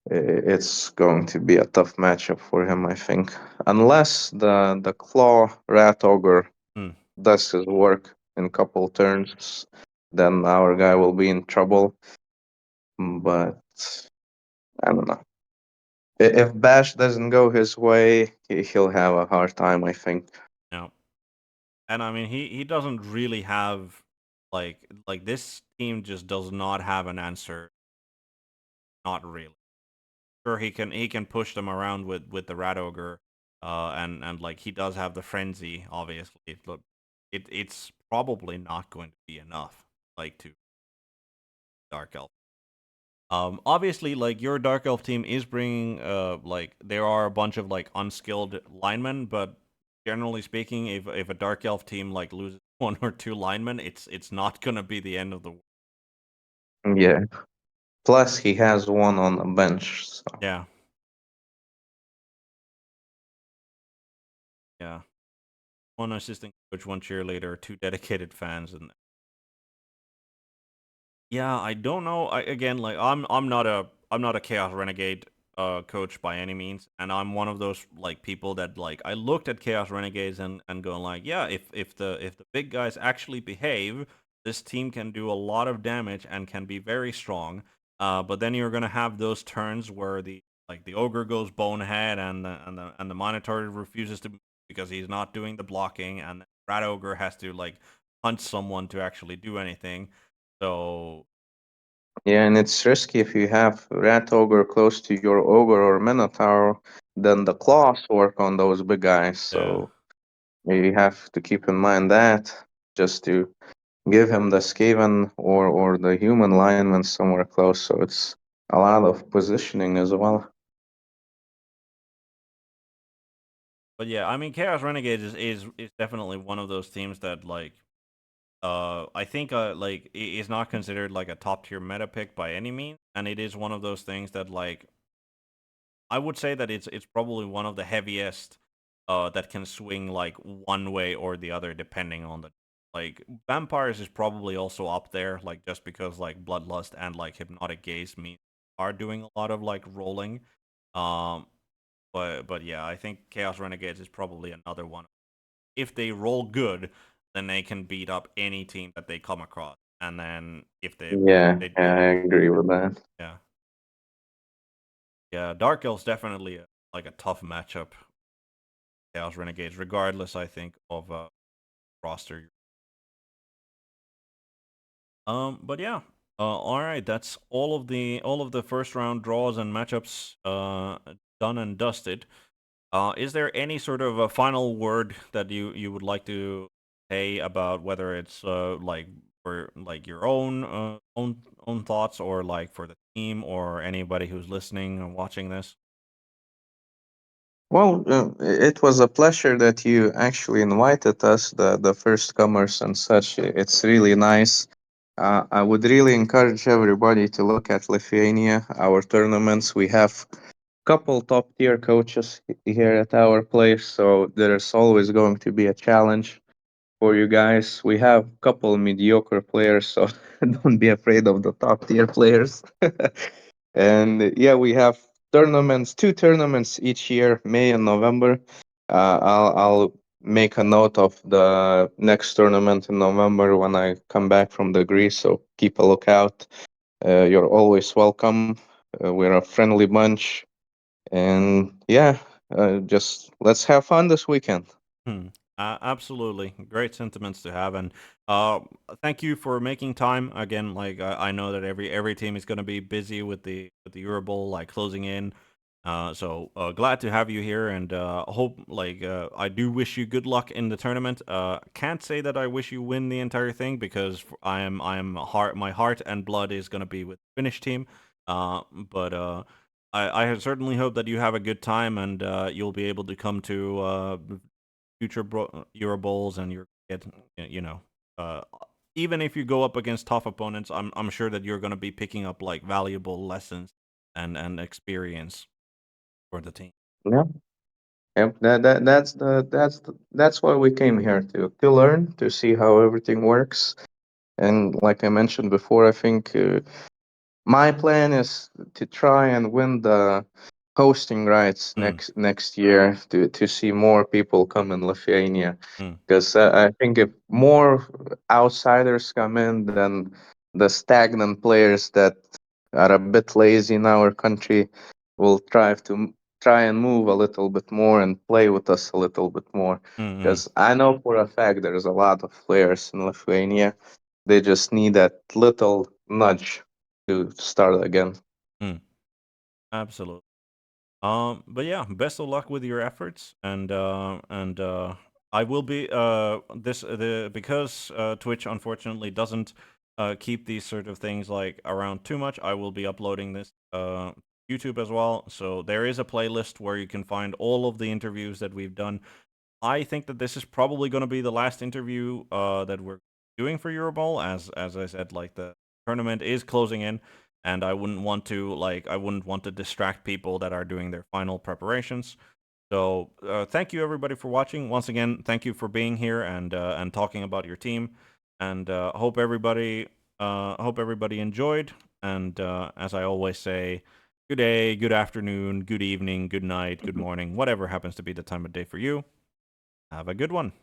it's going to be a tough matchup for him, I think. Unless the Claw Rat Ogre mm, does his work in couple turns, then our guy will be in trouble. But I don't know. If Bash doesn't go his way, he'll have a hard time, I think. no. And I mean, he doesn't really have this team just does not have an answer. Not really. Sure, he can push them around with the rat ogre, and like he does have the frenzy. Obviously, but it's probably not going to be enough. Like to dark elf. Obviously, like your dark elf team is bringing like there are a bunch of like unskilled linemen, but generally speaking, if a dark elf team like loses one or two linemen, it's not gonna be the end of the world. Yeah. Plus, he has one on the bench. So. Yeah, yeah. One assistant coach, one cheerleader, two dedicated fans, and yeah, I don't know. I again like I'm not a Chaos Renegade coach by any means, and I'm one of those like people that like I looked at Chaos Renegades and going like, yeah, if the big guys actually behave, this team can do a lot of damage and can be very strong. But then you're gonna have those turns where the ogre goes bonehead and the minotaur refuses to because he's not doing the blocking, and the rat ogre has to like hunt someone to actually do anything. So Yeah, and it's risky if you have Rat Ogre close to your Ogre or Minotaur, then the claws work on those big guys. yeah, So you have to keep in mind that just to give him the Skaven or the human lineman somewhere close. So it's a lot of positioning as well. But yeah, I mean, Chaos Renegades is definitely one of those teams that like I think like is not considered like a top tier meta pick by any means, and it is one of those things that like I would say that it's probably one of the heaviest that can swing like one way or the other depending on the like vampires is probably also up there like just because like bloodlust and like hypnotic gaze mean are doing a lot of like rolling um but yeah, I think Chaos Renegades is probably another one. If they roll good, then they can beat up any team that they come across. And then if Yeah, they do, yeah, I agree with that. yeah, yeah, Dark Elves definitely like a tough matchup. Chaos Renegades, regardless, I think of roster. But yeah, all right, that's all of the first round draws and matchups done and dusted. Is there any sort of a final word that you would like to say about whether it's like for like your own thoughts or like for the team or anybody who's listening and watching this? Well, it was a pleasure that you actually invited us, the first comers and such. It's really nice. I would really encourage everybody to look at Lithuania, our tournaments. We have couple top tier coaches here at our place, so there's always going to be a challenge for you guys. We have couple mediocre players, so don't be afraid of the top tier players. And yeah, we have tournaments, two tournaments each year, May and November. I'll make a note of the next tournament in November when I come back from the Greece, so keep a lookout. You're always welcome. We're a friendly bunch, and yeah, just let's have fun this weekend. Hmm. Absolutely, great sentiments to have, and uh, thank you for making time again. Like I know that every team is going to be busy with the EuroBowl like closing in. So glad to have you here, and hope like I do wish you good luck in the tournament. Can't say that I wish you win the entire thing because my heart and blood is going to be with the Finnish team. But I certainly hope that you have a good time and you'll be able to come to future Euro Bowls, and you're get you know, uh, even if you go up against tough opponents, I'm sure that you're gonna be picking up like valuable lessons and experience for the team. Yeah, yep. That's why we came here to learn, to see how everything works. And like I mentioned before, I think my plan is to try and win the hosting rights Mm, next year to see more people come in Lithuania. mm, Because I think if more outsiders come in, then the stagnant players that are a bit lazy in our country will try and move a little bit more and play with us a little bit more. mm, mm, Because I know for a fact there's a lot of players in Lithuania. They just need that little nudge to start again. mm. Absolutely. But yeah, best of luck with your efforts, and I will be this the because Twitch unfortunately doesn't keep these sort of things like around too much. I will be uploading this YouTube as well, so there is a playlist where you can find all of the interviews that we've done. I think that this is probably going to be the last interview that we're doing for EuroBowl, as I said, like the tournament is closing in, and I wouldn't want to distract people that are doing their final preparations. So thank you everybody for watching. Once again, thank you for being here and talking about your team, and hope everybody enjoyed. And as I always say, good day, good afternoon, good evening, good night, good morning, whatever happens to be the time of day for you. Have a good one.